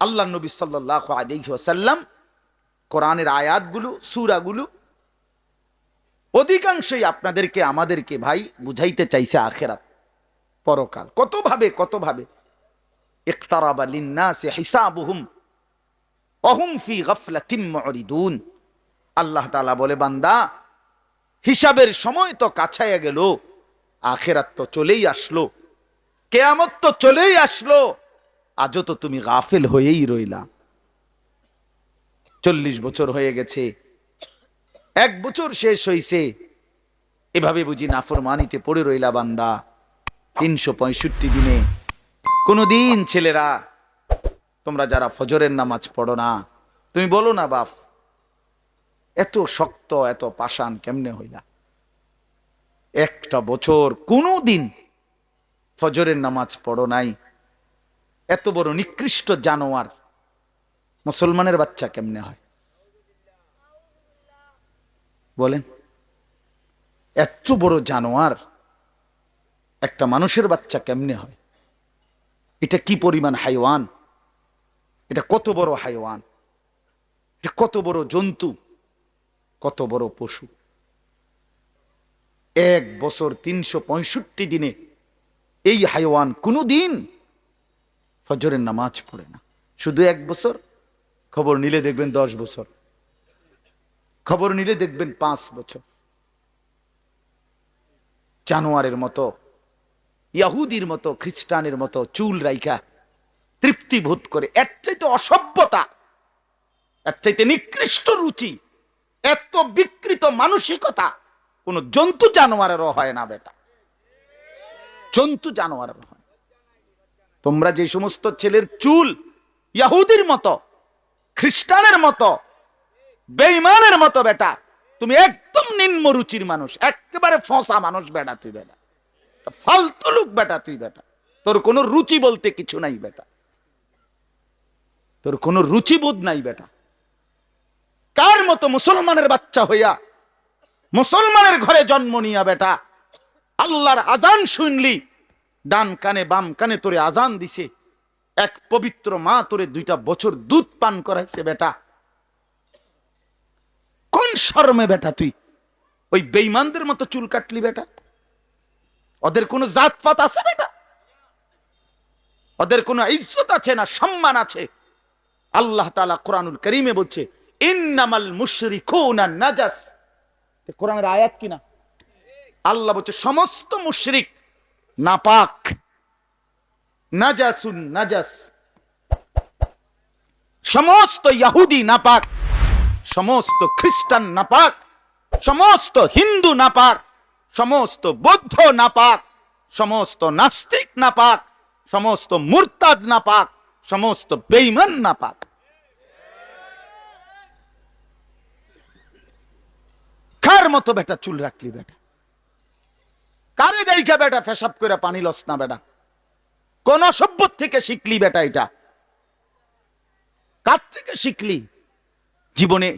আল্লাহ নবী সাল্লাল্লাহু আলাইহি ওয়াসাল্লাম কোরআনের আয়াতগুলো, সূরাগুলো অধিকাংশই আপনাদেরকে আমাদেরকে ভাই বুঝাইতে চাইছে আখিরাত, পরকাল। কত ভাবে ইকতারাবা লিন-নাসি হিসাবুহুম ওয়া হুম ফি গাফলাতিন মুরিদুন। আল্লাহ তাআলা বলে, বান্দা, হিসাবের সময় তো কাছায় গেল, আখিরাত তো চলেই আসলো, কিয়ামত তো চলেই আসলো, আজও তো তুমি গাফিল হয়েই রইলা। 40 বছর হয়ে গেছে, 1 বছর শেষ হইছে, এভাবে বুঝি নাফরমানিতে পড়ে রইলা বান্দা। 365 দিনে কোনদিন ছেলেরা, তোমরা যারা ফজরের নামাজ পড়ো না, তুমি বলো না বাপ, এত শক্ত এত পাষাণ কেমনে হইলা? 1টা বছর কোনদিন ফজরের নামাজ পড়ো নাই, এত বড় নিকৃষ্ট জানোয়ার মুসলমানের বাচ্চা কেমনে হয় বলেন? এত বড় জানোয়ার একটা মানুষের বাচ্চা কেমনে হয়? এটা কি পরিমাণ হাইওয়ান, এটা কত বড় হাইওয়ান, এটা কত বড় জন্তু, কত বড় পশু। 1 বছর 365 দিনে এই হাইওয়ান কোনদিন ফজরের নামাজ পড়ে না। শুধু 1 বছর, খবর নিলে দেখবেন 10 বছর, খবর নিলে দেখবেন 5 বছর। জানোয়ারের মতো, ইহুদির মতো, খ্রিস্টানের মতো চুল রাইখা তৃপ্তি বোধ করে, এর চাইতে অসভ্যতা, এর চাইতে নিকৃষ্ট রুচি, এত বিকৃত মানসিকতা কোন জন্তু জানোয়ারেরও হয় না বেটা, জন্তু জানোয়ারেরও হয়। তোমরা যে সমস্ত ছেলের চুল ইহুদির মতো, খ্রিস্টানের মতো, বেঈমানের মতো বেটা, তুমি একদম নিম্ন রুচির মানুষ, একেবারে ফসা মানুষ বেটা, তুই বেটা ফালতু লোক বেটা, তুই বেটা, তোর কোনো রুচি বলতে কিছু নাই বেটা, তোর কোনো রুচিবোধ নাই বেটা। কার মতো মুসলমানের বাচ্চা হইয়া, মুসলমানের ঘরে জন্ম নিয়া বেটা, আল্লাহর আজান শুনলি, ডান কানে বাম কানে তোরে আজান দিছে, এক পবিত্র মা তোরে 2টা বছর দুধ পান করাইছে বেটা, কোন শরমে বেটা তুই ওই বেঈমানদের মতো চুল কাটলি বেটা? ওদের কোনো জাতপাত আছে বেটা? ওদের কোনো ইজ্জত আছে না সম্মান আছে? আল্লাহ তাআলা কোরআনুল কারীমে বলছে, ইন্নামাল মুশরিকুনা নাজাস। কোরআনের আয়াত কিনা? আল্লাহ বলছে সমস্ত মুশরিক নাপাক, নাজাসুন নাজাস, সমস্ত ইহুদি নাপাক, সমস্ত খ্রিস্টান নাপাক, সমস্ত হিন্দু নাপাক, সমস্ত বৌদ্ধ নাপাক, সমস্ত নাস্তিক নাপাক, সমস্ত মুরতাদ নাপাক, সমস্ত বেঈমান নাপাক। কার মতো বেটা চুল রাখলি বেটা? কারে দেখা বেটা পেশাব করে পানি লস না বেটা? কোন সভ্য থেকে শিখলি বেটা? এটা কার থেকে শিখলি? জীবনে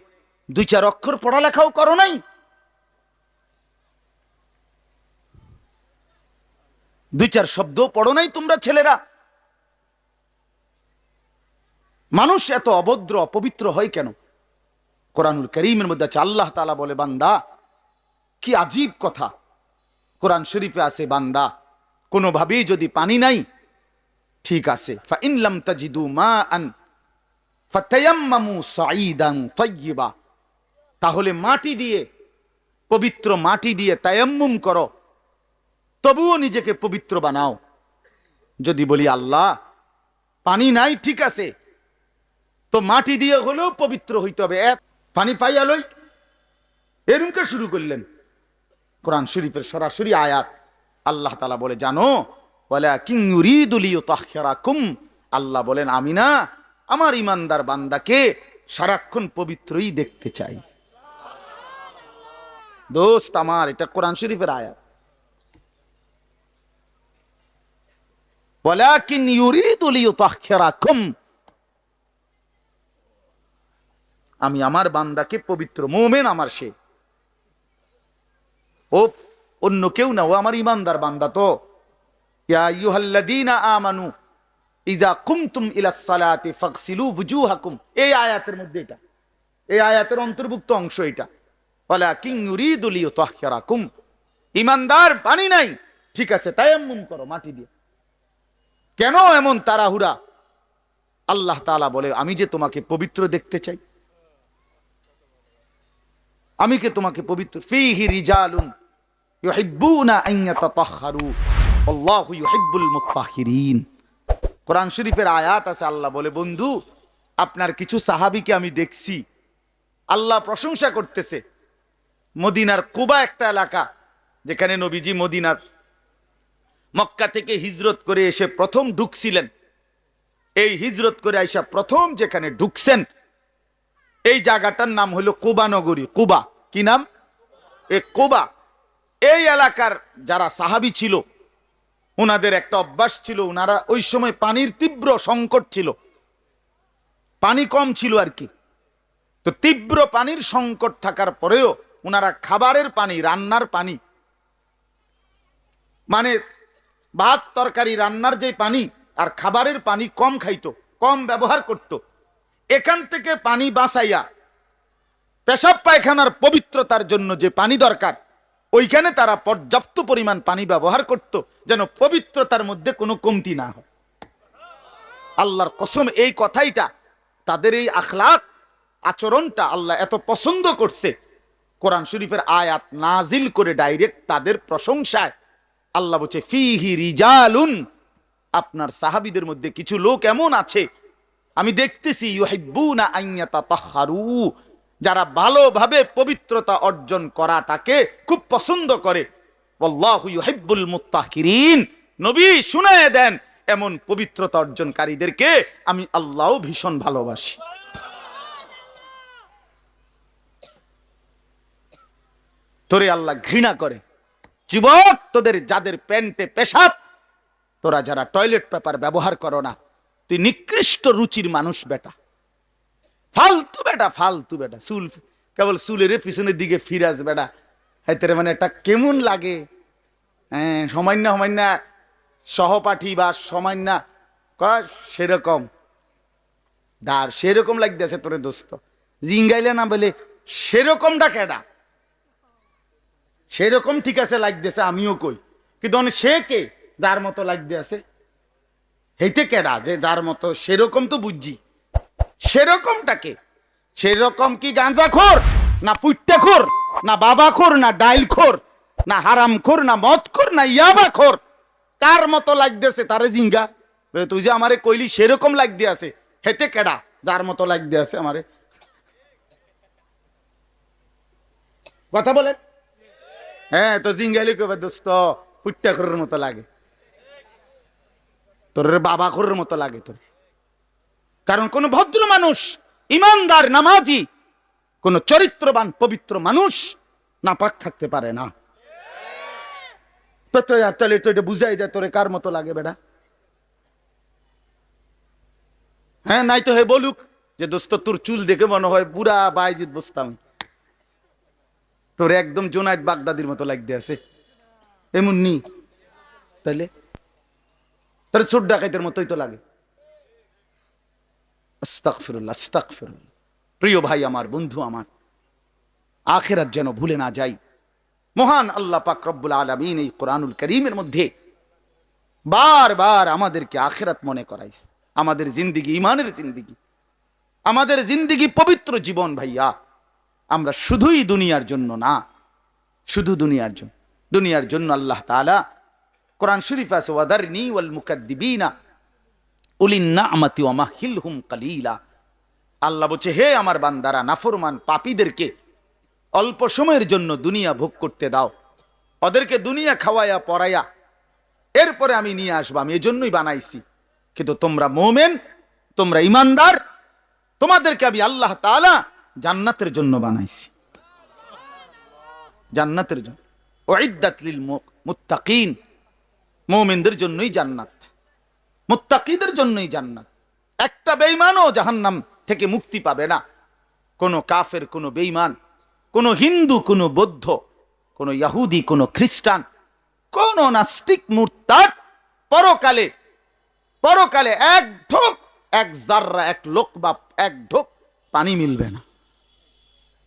2-4 অক্ষর পড়ালেখাও করো নাই, 2-4 শব্দ পড়ো নাই তোমরা ছেলেরা। মানুষ এত অভদ্র অপবিত্র হয় কেন? কোরআনুল কারীমের মধ্যে আছে, আল্লাহ তাআলা বলে, বান্দা কি আজীব কথা, কোরআন শরীফে আছে, বান্দা কোনোভাবেই যদি পানি নাই, ঠিক আছে, ফাইন লাম তাজিদু মাআন ফাতায়াম্মামু সাঈদান তাইয়্যিবা, তাহলে মাটি দিয়ে, পবিত্র মাটি দিয়ে তায়াম্মুম করো, তবুও নিজেকে পবিত্র বানাও। যদি বলি আল্লাহ পানি নাই, ঠিক আছে, তো মাটি দিয়ে হলেও পবিত্র হইতে হবে, পানি পাইয়া লই, এরকম শুরু করলেন। কোরআন শরীফের সরাসরি আয়াত, আল্লাহ তাআলা বলে, জানো ওয়ালাকিন ইউরিদু লিইউতাহহিরাকুম, আল্লাহ বলেন আমি না আমার ইমানদার বান্দাকে সারাক্ষণ পবিত্রই দেখতে চাই। দোস্ত আমার, এটা কোরআন শরীফের আয়াত। ওয়ালাকিন ইউরিদু লিইউতাহহিরাকুম, আমি আমার বান্দাকে পবিত্র, মুমিন আমার সে, ও অন্য কেউ না, ও আমার ইমানদার বান্দা। তো ইয়া আইয়ুহাল্লাযীনা আমানু ইযা কুমতুম ইলাস সালাতি ফাগসিলু ওয়ুজুহাকুম, এই আয়াতের মধ্যে, এটা এই আয়াতের অন্তর্ভুক্ত অংশ এটা। ওয়ালাকিন ইউরিদু লিইউতাহহিরাকুম, ইমানদার পানি নাই, ঠিক আছে, তায়াম্মুম করো মাটি দিয়ে। কেন এমন তাড়াহুড়া? আল্লাহ তাআলা বলে, আমি যে তোমাকে পবিত্র দেখতে চাই, আমি কে তোমাকে পবিত্র। ফীহি রিজালুন ইউহিব্বুনা আন ইয়াতাতাহহারু আল্লাহু ইউহিব্বুল মুতাহহিরিন। কোরআন শরীফের আয়াত আছে, আল্লাহ বলে, বন্ধু আপনার কিছু সাহাবীকে আমি দেখছি, আল্লাহ প্রশংসা করতেছে। মদিনার কুবা একটা এলাকা, যেখানে নবীজি মদিনার মক্কা থেকে হিজরত করে এসে প্রথম ঢুকছিলেন। এই হিজরত করে আইসা প্রথম যেখানে ঢুকছেন, এই জায়গাটার নাম হলো কুবা নগরী। কুবা, কি নাম? এই কুবা। এই এলাকার যারা সাহাবী ছিল, ওনাদের একটা অভ্যাস ছিল, ওনারা ওই সময় পানির তীব্র সংকট ছিল, পানি কম ছিল আর কি। তো তীব্র পানির সংকট থাকার পরেও ওনারা খাবারের পানি, রান্নার পানি, মানে ভাত তরকারি রান্নার যে পানি আর খাবারের পানি কম খাইতো, কম ব্যবহার করত। এখান থেকে পানি বাঁচাইয়া পেশাব পায়খানার পবিত্রতার জন্য যে পানি দরকার, ওইখানে তারা পর্যাপ্ত পরিমাণ পানি ব্যবহার করত, যেন পবিত্রতার মধ্যে কোনো কমতি না হয়। আল্লাহর কসম, এই কথাইটা, তাদের এই আখলাক আচরণটা আল্লাহ এত পছন্দ করছে, কোরআন শরীফের আয়াত নাজিল করে ডাইরেক্ট তাদের প্রশংসায়। আল্লাহ বলছে, ফীহি রিজালুন, আপনার সাহাবীদের মধ্যে কিছু লোক এমন আছে আমি দেখতেছি, ইউহিব্বুনা আন ইয়াতাতাহহারু, যারা ভালোভাবে পবিত্রতা অর্জন করাটাকে খুব পছন্দ করে। আল্লাহু ইউহিব্বুল মুত্তাহহিরিন, নবী শুনায়ে দেন, এমন পবিত্রতা অর্জনকারীদেরকে আমি আল্লাহও ভীষণ ভালোবাসি। তোরে আল্লাহ ঘৃণা করে। যুবক, তোদের যাদের প্যান্টে পেশাব, তোরা যারা টয়লেট পেপার ব্যবহার করো না, তুই নিকৃষ্ট রুচির মানুষ বেটা, ফালতু বেটা, ফালতু বেটা। চুল কেবল চুলের পিছনের দিকে ফিরাস বেটা, হাইতের মানে এটা কেমন লাগে? হ্যাঁ, সামান্য সামান্য সহপাঠী বা সামান্য সেরকম দার, সেরকম লাগতেছে তোরে দোস্ত, জিঙ্গাইলে না বলে সেরকমটা কেডা? সেরকম ঠিক আছে লাগতেছে, আমিও কই, কিন্তু সে কে যার মতো লাগতে আছে? হেইতে কেডা যে যার মতো? সেরকম তো বুঝছি, সেরকমটাকে। সেরকম কি গাঁজাখোর, না ফুট্টাখোর, না বাবাখোর, না ডাইলখোর, না হারামখোর, না মদখোর, না ইয়াবাখোর? কার মতো লাগতেছে তারে জিঙ্গা? তুই যে আমারে কইলি সেরকম লাগতে আছে, হেতে কেডা যার মতো লাগতে আছে আমারে? কথা বলেন। হ্যাঁ, তো জিঙ্গাইলে কবে দোস্ত ফুট্টাখোরের মতো লাগে, তোর বাবাখোরের মতো লাগে তোর। কারণ কোন ভদ্র মানুষ, ইমানদার, নামাজি, কোন চরিত্রবান পবিত্র মানুষ নাপাক থাকতে পারে না। তাহলে তো এটা বুঝাই যায় তোরে কার মতো লাগে বেটা। হ্যাঁ, নাই তো হে বলুক যে দোস্ত তোর চুল দেখে মনে হয় পুরা বায়েজিদ বসতাম, তোর একদম জোনায়েদ বাগদাদির মতো লাগতে আছে, এমন নি তাইলে তোর চোর ডাকাইতের মতোই তো লাগে। আস্তাগফিরুল্লাহ, আস্তাগফিরুল্লাহ। প্রিয় ভাই আমার, বন্ধু আমার, আখিরাত যেন ভুলে না যাই। মহান আল্লাহ পাক রব্বুল আলামিন এই কোরআনুল কারীমের মধ্যে বারবার আমাদেরকে আখিরাত মনে করাইছে। আমাদের জিন্দেগি ঈমানের জিন্দেগি, আমাদের জিন্দেগি পবিত্র জীবন ভাইয়া। আমরা শুধুই দুনিয়ার জন্য না, শুধু দুনিয়ার জন্য, দুনিয়ার জন্য আল্লাহ তাআলা কোরআন শরীফ আছে ওয়াদারনি ওয়াল মুকাদ্দিবিনা উলিন নি'মাতি ওয়া মাহিলহুম কালিলা। আল্লাহ বলছে, হে আমার বান্দারা, নাফরমান পাপীদেরকে অল্প সময়ের জন্য দুনিয়া ভোগ করতে দাও, ওদেরকে দুনিয়া খাওয়ায়া পরায়া এরপরে আমি নিয়ে আসবো, আমি এজন্যই বানাইছি। কিন্তু তোমরা মুমিন, তোমরা ঈমানদার, তোমাদেরকে আমি আল্লাহ তাআলা জান্নাতের জন্য বানাইছি, জান্নাতের জন্য। উইদ্দাত লিল মুত্তাকিন, মুমিনদের জন্যই জান্নাত, মুত্তাকিদের জন্যই জান্নাত। একটা বেঈমানও জাহান্নাম থেকে মুক্তি পাবে না। কোন কাফের, কোন বেঈমান, কোন হিন্দু, কোন বৌদ্ধ, কোন ইহুদি, কোন খ্রিস্টান, কোন নাস্তিক মুরতাদ পরকালে, পরকালে এক ঢোক, এক জাররা, এক লোকবা, এক ঢোক পানি মিলবে না,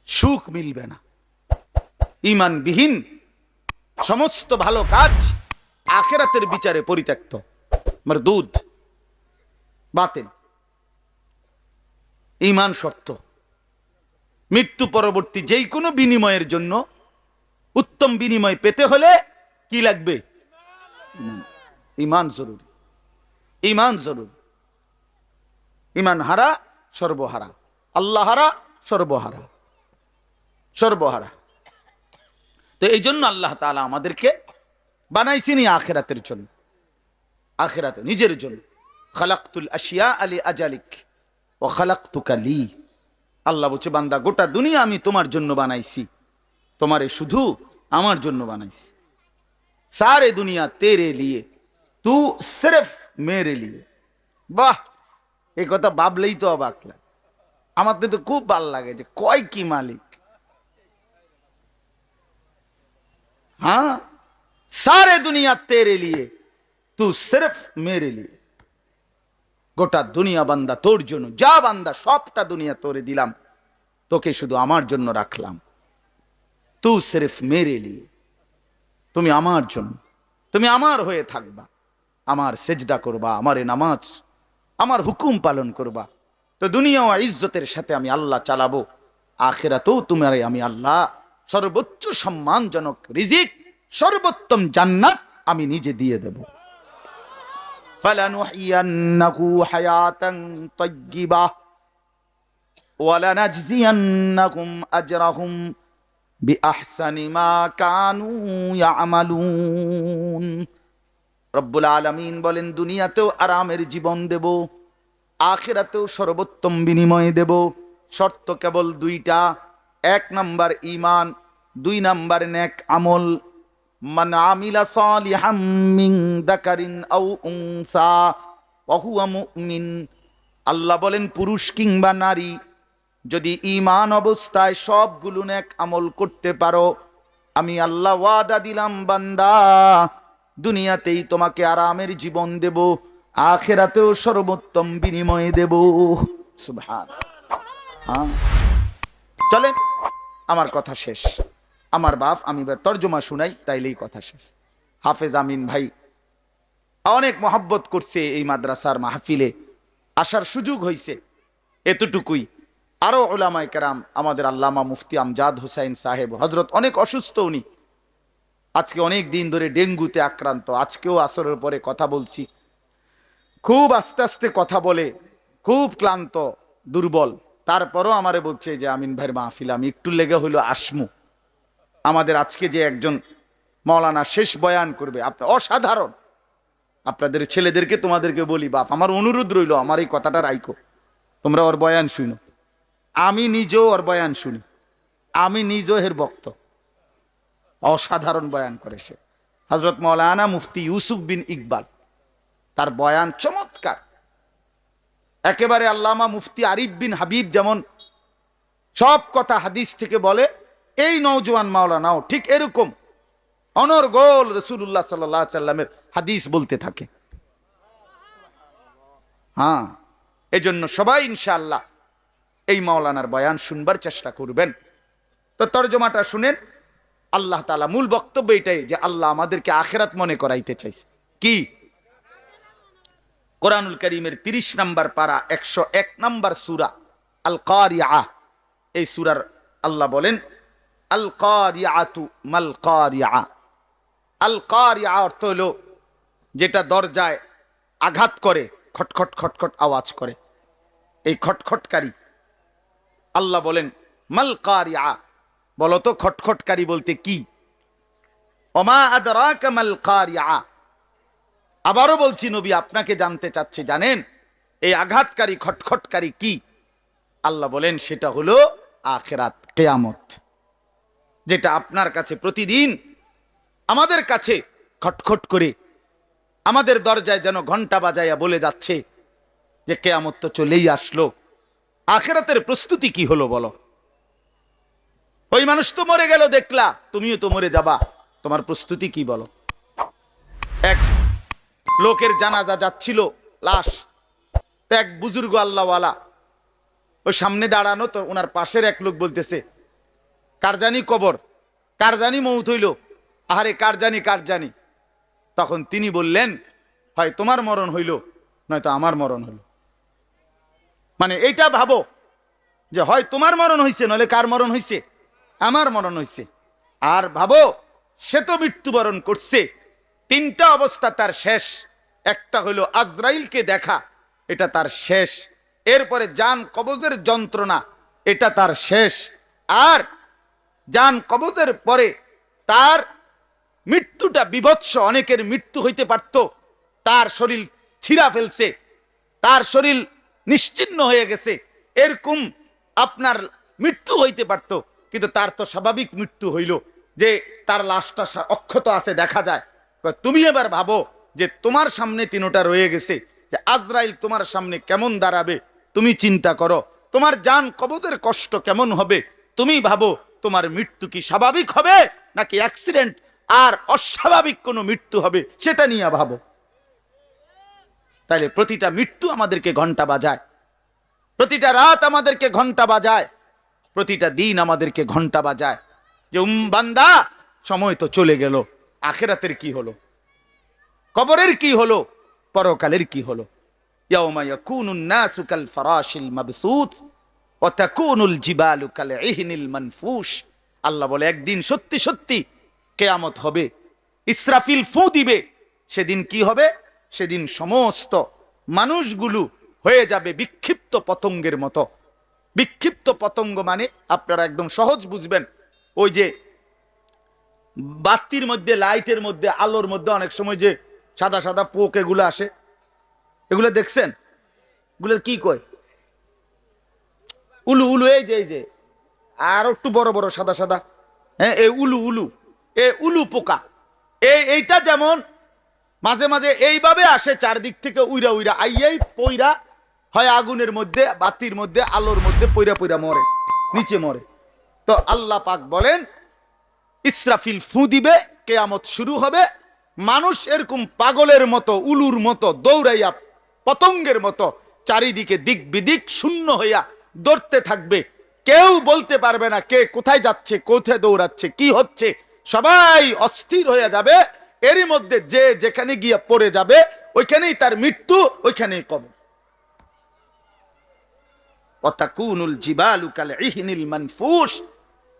সুখ মিলবে না। ঈমানবিহীন সমস্ত ভালো কাজ আখিরাতের বিচারে পরিত্যক্ত, মারদুদ, বাতিল। ঈমান শর্ত। মৃত্যু পরবর্তী যেই কোনো বিনিময়ের জন্য, উত্তম বিনিময় পেতে হলে কি লাগবে? ঈমান জরুরি, ঈমান জরুরি। ঈমান হারা সর্বহারা, আল্লাহ হারা সর্বহারা, সর্বহারা। তো এই জন্য আল্লাহ তাআলা আমাদেরকে বানাইছিনি আখিরাতের জন্য, আখিরাতে নিজের জন্য। খালাকতুল আশিয়া আলি আজালিক ও খালাকতুকা লি। আল্লাহ বলছে, বান্দা গোটা দুনিয়া আমি তোমার জন্য বানাইছি, তোমারে শুধু আমার জন্য বানাইছি। সারে দুনিয়া তেরে লিয়ে, তু সিরফ মেরে লিয়ে। বাহ, এই কথা ভাবলেই তো অবাক লাগে। আমার তো খুব ভালো লাগে যে কয় কি মালিক। हाँ, सारे दुनिया तेरे लिए, तू सिर्फ मेरे लिए। গোটা দুনিয়া বান্দা তোর জন্য, যা বান্দা সবটা দুনিয়া তোরে দিলাম, তোকে শুধু আমার জন্য রাখলাম। তু সিরফ মেরে লিয়ে, তুমি আমার জন্য, তুমি আমার হয়ে থাকবা, আমার সেজদা করবা, আমার নামাজ, আমার হুকুম পালন করবা। তো দুনিয়া ও ইজ্জতের সাথে আমি আল্লাহ চালাবো, আখিরাতেও তোমারে আমি আল্লাহ সর্বোচ্চ সম্মানজনক রিজিক, সর্বোত্তম জান্নাত আমি নিজে দিয়ে দেব। ফালানুহিয়ান্নাহু হায়াতান তাইয়্যিবা ওয়া লানাজজিয়ান্নাহুম আজরাহুম বিআহসানি মা কানু ইয়ামালুন। রব্বুল আলামিন বলেন, দুনিয়াতেও আরামের জীবন দেব, আখিরাতেও সর্বোত্তম বিনিময় দেব। শর্ত কেবল দুইটা, এক নাম্বার ঈমান, দুই নাম্বার নেক আমল। মান আমিলা সালিহাম মিন যাকারিন আও উনসা ওয়া হুয়া মুমিন। আল্লাহ বলেন, পুরুষ কিংবা নারী যদি ঈমান অবস্থায় সবগুলো নেক আমল করতে পারো, আমি আল্লাহ ওয়াদা দিলাম বান্দা, দুনিয়াতেই তোমাকে আরামের জীবন দেব, আখিরাতেও সর্বোত্তম বিনিময় দেব। সুবহান। চলেন, আমার কথা শেষ। আমার বাপ, আমি তর্জমা শুনাই, তাইলেই কথা শেষ। হাফেজ আমিন ভাই অনেক মহব্বত করছে, এই মাদ্রাসার মাহফিলে আসার সুযোগ হয়েছে, এতটুকুই। আরো উলামায়ে কেরাম, আমাদের আল্লামা মুফতি আমজাদ হোসাইন সাহেব হজরত অনেক অসুস্থ, উনি আজকে অনেক দিন ধরে ডেঙ্গুতে আক্রান্ত। আজকেও আসরের পরে কথা বলছি, খুব আস্তে আস্তে কথা বলে, খুব ক্লান্ত, দুর্বল। তারপরও আমারে বলছে যে আমিন ভাইয়ের মাহফিল আমি একটু লেগে হইলো আসমু। আমাদের আজকে যে একজন মাওলানা শেষ বয়ান করবে, আপনার অসাধারণ। আপনাদের ছেলেদেরকে, তোমাদেরকে বলি, বাপ আমার অনুরোধ রইল, আমার এই কথাটা রাইখো, তোমরা ওর বয়ান শুনো। আমি নিজেও ওর বয়ান শুনি, আমি নিজেও এর বক্ত। অসাধারণ বয়ান করে সে, হযরত মাওলানা মুফতি ইউসুফ বিন ইকবাল, তার বয়ান চমৎকার। একেবারে আল্লামা মুফতি আরিফ বিন হাবিব যেমন সব কথা হাদিস থেকে বলে, এই নওজোয়ান মাওলানাও ঠিক এরকম অনর্গল রাসূলুল্লাহ সাল্লাল্লাহু আলাইহি সাল্লামের হাদিস বলতে থাকে। হ্যাঁ, এজন্য সবাই ইনশাআল্লাহ এই মাওলানার বয়ান শুনবার চেষ্টা করবেন। তো তরজমাটা শুনেন। আল্লাহ তাআলা মূল বক্তব্য এটাই যে আল্লাহ আমাদেরকে আখিরাত মনে করাইতে চাইছে। কি? কোরআনুল কারীমের 30 নম্বর পারা 101 নম্বর সূরা আল কারিআহ, এই সূরার আল্লাহ বলেন আল কারিআতু মাল কারিআ। আল কারিআ অর্থ হলো যেটা দরজায় আঘাত করে, খটখট খটখট আওয়াজ করে, এই খটখটকারী। আল্লাহ বলেন মাল কারিআ, বলো তো খটখটকারী বলতে কি? ওমা আদরাকা মাল কারিআ। আবারও বলছি, নবী আপনাকে জানতে চাচ্ছে, জানেন এই আঘাতকারী খটখটকারী কি? আল্লাহ বলেন সেটা হলো আখিরাত, কিয়ামত, যেটা আপনার কাছে প্রতিদিন আমাদের কাছে খটখট করে আমাদের দরজায় যেন ঘন্টা বাজাইয়া বলে যাচ্ছে যে কিয়ামত তো চলেই আসলো। আখিরাতের প্রস্তুতি কি হলো বলো? ওই মানুষ তো মরে গেল দেখলা, তুমিও তো মরে যাবা, তোমার প্রস্তুতি কি বলো? এক লোকের জানাজা যাচ্ছিল, লাশ, তো এক বুজুর্গ আল্লাহওয়ালা ওই সামনে দাঁড়ানো, তো ওনার পাশের এক লোক বলতেছে কার জানি কবর, কার জানি মৌত হইল, আহারে কার জানি কার জানি। তখন তিনি বললেন হয় তোমার মরণ হইল নয়তো আমার মরণ হইল। মানে এইটা ভাবো যে হয় তোমার মরণ হইছে নইলে কার মরণ হইছে? আমার মরণ হইছে। আর ভাবো সে তো মৃত্যুবরণ করছে, তিনটা অবস্থা তার শেষ। একটা হইল আজরাইলকে দেখা, এটা তার শেষ। এরপরে জান কবজের যন্ত্রণা, এটা তার শেষ। আর জান কবজের পরে তার মৃত্যুটা বিভৎস, অনেকের মৃত্যু হইতে পারত, তার শরীর ছিঁড়া ফেলছে, তার শরীর নিশ্চিহ্ন হয়ে গেছে, এরকম আপনার মৃত্যু হইতে পারত। কিন্তু তার তো স্বাভাবিক মৃত্যু হইল যে তার লাশটা অক্ষত আছে, দেখা যায়। তুমি এবার ভাবো যে তোমার সামনে তিনটা রয়ে গেছে, যে আজরাইল তোমার সামনে কেমন দাঁড়াবে, তুমি চিন্তা করো। তোমার জান কবজের কষ্ট কেমন হবে, তুমি ভাবো। তোমার মৃত্যু কি স্বাভাবিক হবে নাকি অ্যাক্সিডেন্ট আর অস্বাভাবিক কোনো মৃত্যু হবে, সেটা নিয়ে ভাবো। তাইলে প্রতিটা মৃত্যু আমাদেরকে ঘন্টা বাজায়, প্রতিটা রাত আমাদেরকে ঘন্টা বাজায়, প্রতিটা দিন আমাদেরকে ঘন্টা বাজায় যে বান্দা সময় তো চলে গেল, আখিরাতের কি হলো, কবরের কি হলো, পরকালের কি হলো। ইয়াউমা ইয়াকুনুন নাসু কাল ফারাশিল মাবসুত ওয়া তাকুনুল জিবালু কাল ইহনিল মানফুশ। আল্লাহ বলে একদিন সত্যি সত্যি কিয়ামত হবে, ইসরাফিল ফু দিবে। সেদিন কি হবে? সেদিন সমস্ত মানুষগুলো হয়ে যাবে বিক্ষিপ্ত পতঙ্গের মতো। বিক্ষিপ্ত পতঙ্গ মানে আপনারা একদম সহজ বুঝবেন, ওই যে বাতির মধ্যে, লাইটের মধ্যে, আলোর মধ্যে অনেক সময় যে সাদা সাদা পোক এগুলো আসে, এগুলো দেখছেন? এগুলোর কি কয়? উলু। উলু, এই যে এই যে আর একটু বড় বড় সাদা সাদা, হ্যাঁ, এই উলু। উলু, এই উলু পোকা, এইটা যেমন মাঝে মাঝে এইভাবে আসে চারদিক থেকে উইরা উইরা আইয়াই পইরা হয় আগুনের মধ্যে, বাতির মধ্যে, আলোর মধ্যে পইরা পইরা মরে, নিচে মরে। তো আল্লাহ পাক বলেন ইসরাফিল ফু দিবে, কিয়ামত শুরু হবে। মানুষ এরকম পাগলের মতো, উলুর মতো দৌড়াইয়া পতঙ্গের মতো চারিদিকে দিক বিদিক শূন্য হইয়া দৌড়তে থাকবে। কেউ বলতে পারবে না কে কোথায় যাচ্ছে, কোথায় দৌড়াচ্ছে, কি হচ্ছে। সবাই অস্থির হয়ে যাবে। এরই মধ্যে যে যেখানে গিয়া পড়ে যাবে ওইখানেই তার মৃত্যু, ওইখানেই কবর। ওয়াতাকুনুল জিবালু কাল ইহনিল মানফুশ।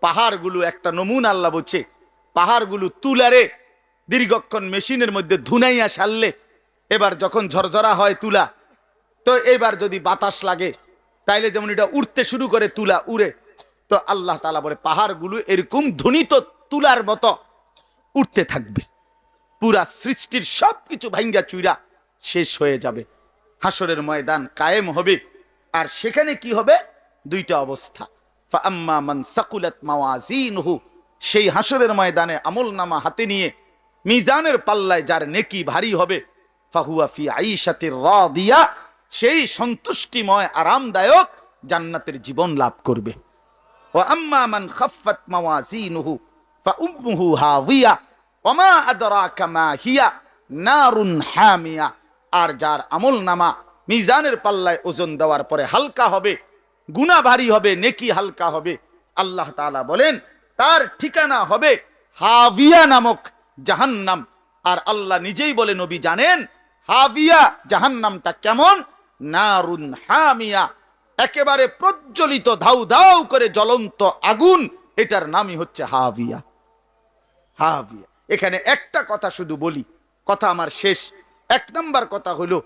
পাহাড়গুলো একটা নমুনা আল্লাহ বলছে, পাহাড়গুলো তুলারে দীর্ঘক্ষণ মেশিনের মধ্যে ধুনাইয়া সারলে এবার যখন ঝরঝরা হয় তুলা, তো এবার যদি বাতাস লাগে তাইলে যেমন এটা উড়তে শুরু করে, তুলা উড়ে। তো আল্লাহ তাআলা বলে পাহাড়গুলো এরকম ধ্বনিত তুলার মতো উঠতে থাকবে। পুরা সৃষ্টির সবকিছু ভাঙ্গা চুইরা শেষ হয়ে যাবে। হাসরের ময়দান কায়েম হবে। আর সেখানে কি হবে? দুইটা অবস্থা। ফাআম্মা মান সাকুলাত মাওয়াজিনহু, সেই হাসরের ময়দানে আমলনামা হাতে নিয়ে মিজানের পাল্লায় যার নেকি ভারী হবে, ফাহুয়া ফি আইশাতির রাদিয়া, সেই সন্তুষ্টিময় আরামদায়ক জান্নাতের জীবন লাভ করবে। ওয়া আম্মা মান খাফফাত মাওয়াজিনুহু ফাউম্মুহু হাওিয়া ওয়া মা আদরাকা মা হিয়া নারুন হামিয়া। আর যার আমল নামা মিজানের পাল্লায় ওজন দেওয়ার পরে হালকা হবে, গুনাহ ভারী হবে, নেকি হালকা হবে, আল্লাহ তাআলা বলেন তার ঠিকানা হবে হাবিয়া নামক জাহান্নাম। আর আল্লাহ নিজেই বলে, নবী জানেন হাবিয়া জাহান্নামটা কেমন? নারুন হামিয়া, একেবারে প্রজ্বলিত ধাউ ধাউ করে জ্বলন্ত আগুন, এটার নামই হচ্ছে হাবিয়া। হাবিয়া। এখানে একটা কথা শুধু বলি, কথা আমার শেষ। এক নাম্বার কথা হলো,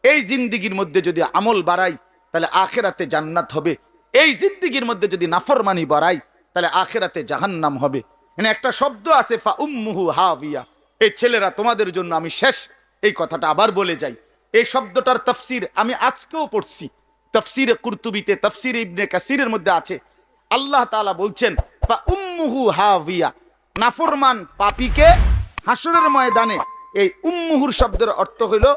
এই জিন্দিগির মধ্যে যদি আমল বাড়াই তাহলে আখেরাতে জান্নাত হবে, এই জিন্দিগির মধ্যে যদি নাফরমানি বাড়াই তাহলে আখেরাতে জাহান্নাম হবে। এখানে একটা শব্দ আছে ফা উম্মুহু হাবিয়া। এই ছেলেরা তোমাদের জন্য আমি শেষ এই কথাটা আবার বলে যাই। এই শব্দটার তাফসীর আমি আজকেও পড়ছি, তাফসীরে কুরতুবিতে, তাফসীরে ইবনে কাসিরের মধ্যে আছে। আল্লাহ তাআলা বলছেন ফা উম্মুহু হাবিয়া, নাফরমান পাপীকে হাসরের ময়দানে, এই উম্মুহুর শব্দের অর্থ হলো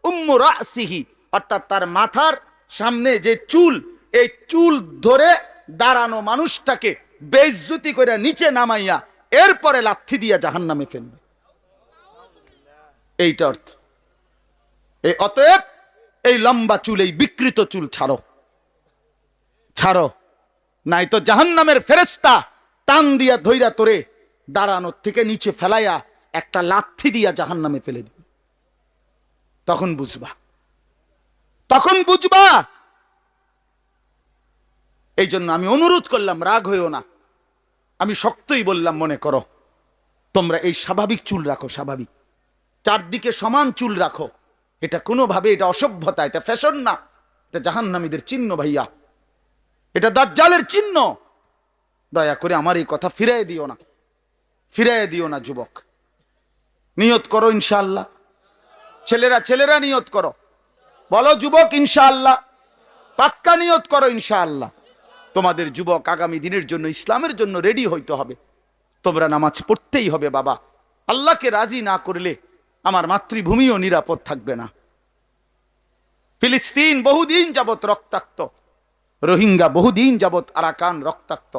উম্মু রাসিহি, অর্থাৎ তার মাথার সামনে যে চুল, এই চুল ধরে দাঁড়ানো মানুষটাকে বেইজ্জতি করে নিচে নামাইয়া এরপরে লাথি দিয়া জাহান্নামে ফেলবে, এইটা অর্থ। এই অতএব এই লম্বা চুল, এই বিকৃত চুল ছাড়ো, ছাড়ো, নাই তো জাহান্নামের ফেরেশতা টান দিয়া ধইরা তোরে দাঁড়ানোর থেকে নিচে ফেলাইয়া একটা লাথি দিয়া জাহান্নামে ফেলে দিবে। তখন বুঝবা, তখন বুঝবা। এই জন্য আমি অনুরোধ করলাম, রাগ হইও না, আমি শক্তই বললাম, মনে করো তোমরা এই স্বাভাবিক চুল রাখো, স্বাভাবিক চারদিকে সমান চুল রাখো। এটা কোনোভাবে এটা অসভ্যতা, এটা ফ্যাশন না, এটা জাহান্নামীদের চিহ্ন ভাইয়া, এটা দাজ্জালের চিহ্ন। দয়া করে আমার এই কথা ফিরাই দিও না, ফিরাই দিও না যুবক। নিয়ত করো ইনশাআল্লাহ, ছেলেরা ছেলেরা নিয়ত করো, বলো যুবক ইনশাআল্লাহ, পাক্কা নিয়ত করো ইনশাআল্লাহ। তোমাদের যুবক আগামী দিনের জন্য, ইসলামের জন্য রেডি হইতে হবে। তোমরা নামাজ পড়তেই হবে বাবা। আল্লাহকে রাজি না করলে আমার মাতৃভূমিও নিরাপদ থাকবে না। ফিলিস্তিন বহুদিন যাবত রক্তাক্ত, রোহিঙ্গা বহুদিন যাবত আরাকান রক্তাক্ত,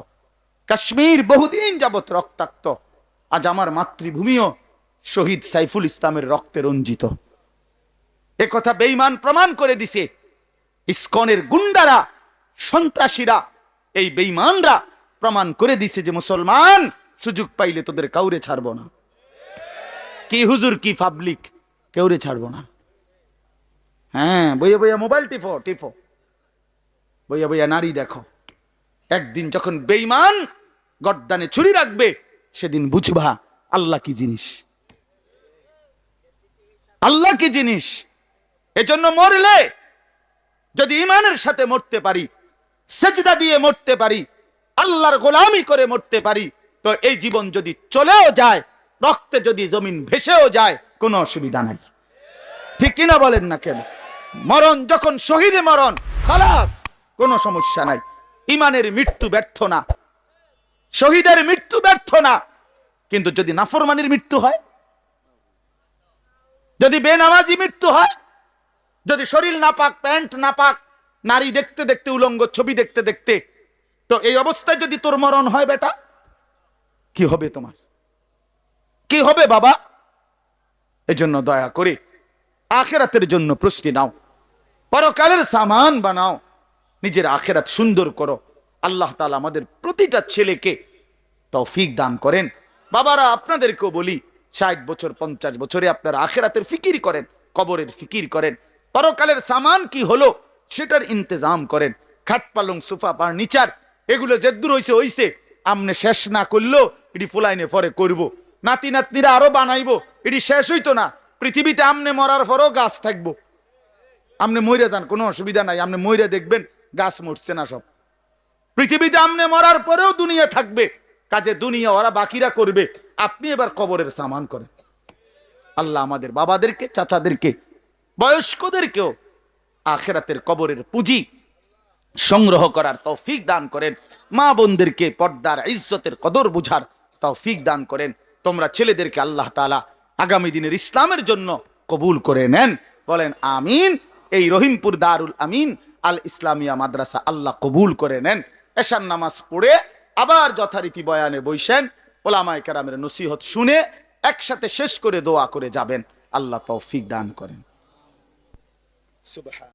কাশ্মীর বহুদিন যাবত রক্তাক্ত, আজ আমার মাতৃভূমিও শহীদ সাইফুল ইসলামের রক্তে রঞ্জিত। এ কথা বেঈমান প্রমাণ করে দিছে। ইসকনের গুন্ডারা, সন্ত্রাসীরা, এই বেঈমানরা প্রমাণ করে দিছে যে মুসলমান সুযোগ পাইলে তোদের কাউরে ছাড়বো না। কি হুজুর, কি পাবলিক, কেউরে ছাড়বো না। হ্যাঁ, বইয়া বইয়া মোবাইল টিপো, টিপো, বইয়া বইয়া নারী দেখো। একদিন যখন বেঈমান গর্দানে ছুরি রাখবে, সেদিন বুঝবা আল্লাহ কি জিনিস, আল্লাহ কি জিনিস। এজন্য মরলে যদি ঈমানের সাথে মরতে পারি, সেজদা দিয়ে মরতে পারি, আল্লাহর গোলামি করে মরতে পারি, তো এই জীবন যদি চলেও যায়, রক্তে যদি জমিন ভেসেও যায়, কোনো অসুবিধা নাই। ঠিক কিনা বলেন না কেন? মরণ যখন শহীদে মরণ, খালাস, কোনো সমস্যা নাই। ঈমানের মৃত্যু ব্যর্থ না, শহীদের মৃত্যু ব্যর্থ না। কিন্তু যদি নাফরমানির মৃত্যু হয়, যদি বেনামাজি মৃত্যু হয়, যদি শরীর নাপাক, প্যান্ট নাপাক, নারী দেখতে দেখতে, উলঙ্গ ছবি দেখতে দেখতে, তো এই অবস্থায় যদি তোর মরণ হয় বেটা, কি হবে তোমার, কি হবে বাবা? এজন্য দয়া করে আখিরাতের জন্য প্রস্তুতি নাও, পরকালের সামান বানাও, নিজের আখিরাত সুন্দর করো। আল্লাহ তাআলা আমাদের প্রতিটা ছেলেকে তৌফিক দান করেন। বাবারা, আপনাদেরকেও বলি, 60 বছর 50 বছরে আপনারা আখিরাতের ফিকির করেন, কবরের ফিকির করেন, পরকালের সামান কি হলো সেটার ইন্তজাম করেন। খাট পালং সোফা ফার্নিচার এগুলো যেদূর হইছে হইছে, আমনে শেষ না করলেও এটি ফুলাইনে পরে করব, নাতি নাতনিরা আরো বানাইবো, এটি শেষ হইতো না। পৃথিবীতে আমনে মরার পরও গাছ থাকবো, আমনে মইরা যান, কোনো অসুবিধা নাই, আমনে মইরা দেখবেন গাছ মরছে না সব। পৃথিবীতে আমনে মরার পরেও দুনিয়া থাকবে, কাজে দুনিয়া ওরা বাকিরা করবে, আপনি এবার কবরের সামান করেন। আল্লাহ আমাদের বাবাদেরকে, চাচাদেরকে, বয়স্কদেরকেও আখিরাতের কবরের পুঁজি সংগ্রহ করার তৌফিক দান করেন। মা বোনদেরকে পর্দার ইজ্জতের কদর বুঝার তৌফিক দান করেন। তোমরা ছেলেদেরকে আল্লাহ তাআলা আগামী দিনের ইসলামের জন্য কবুল করে নেন, বলেন আমিন। এই রহিমপুর দারুল আমিন আল ইসলামিয়া মাদ্রাসা আল্লাহ কবুল করে নেন। এশার নামাজ পড়ে আবার যথারীতি বয়ানে বইসেন, ওলামায়ে কেরামের নসিহত শুনে একসাথে শেষ করে দোয়া করে যাবেন। আল্লাহ তৌফিক দান করেন। সুবহান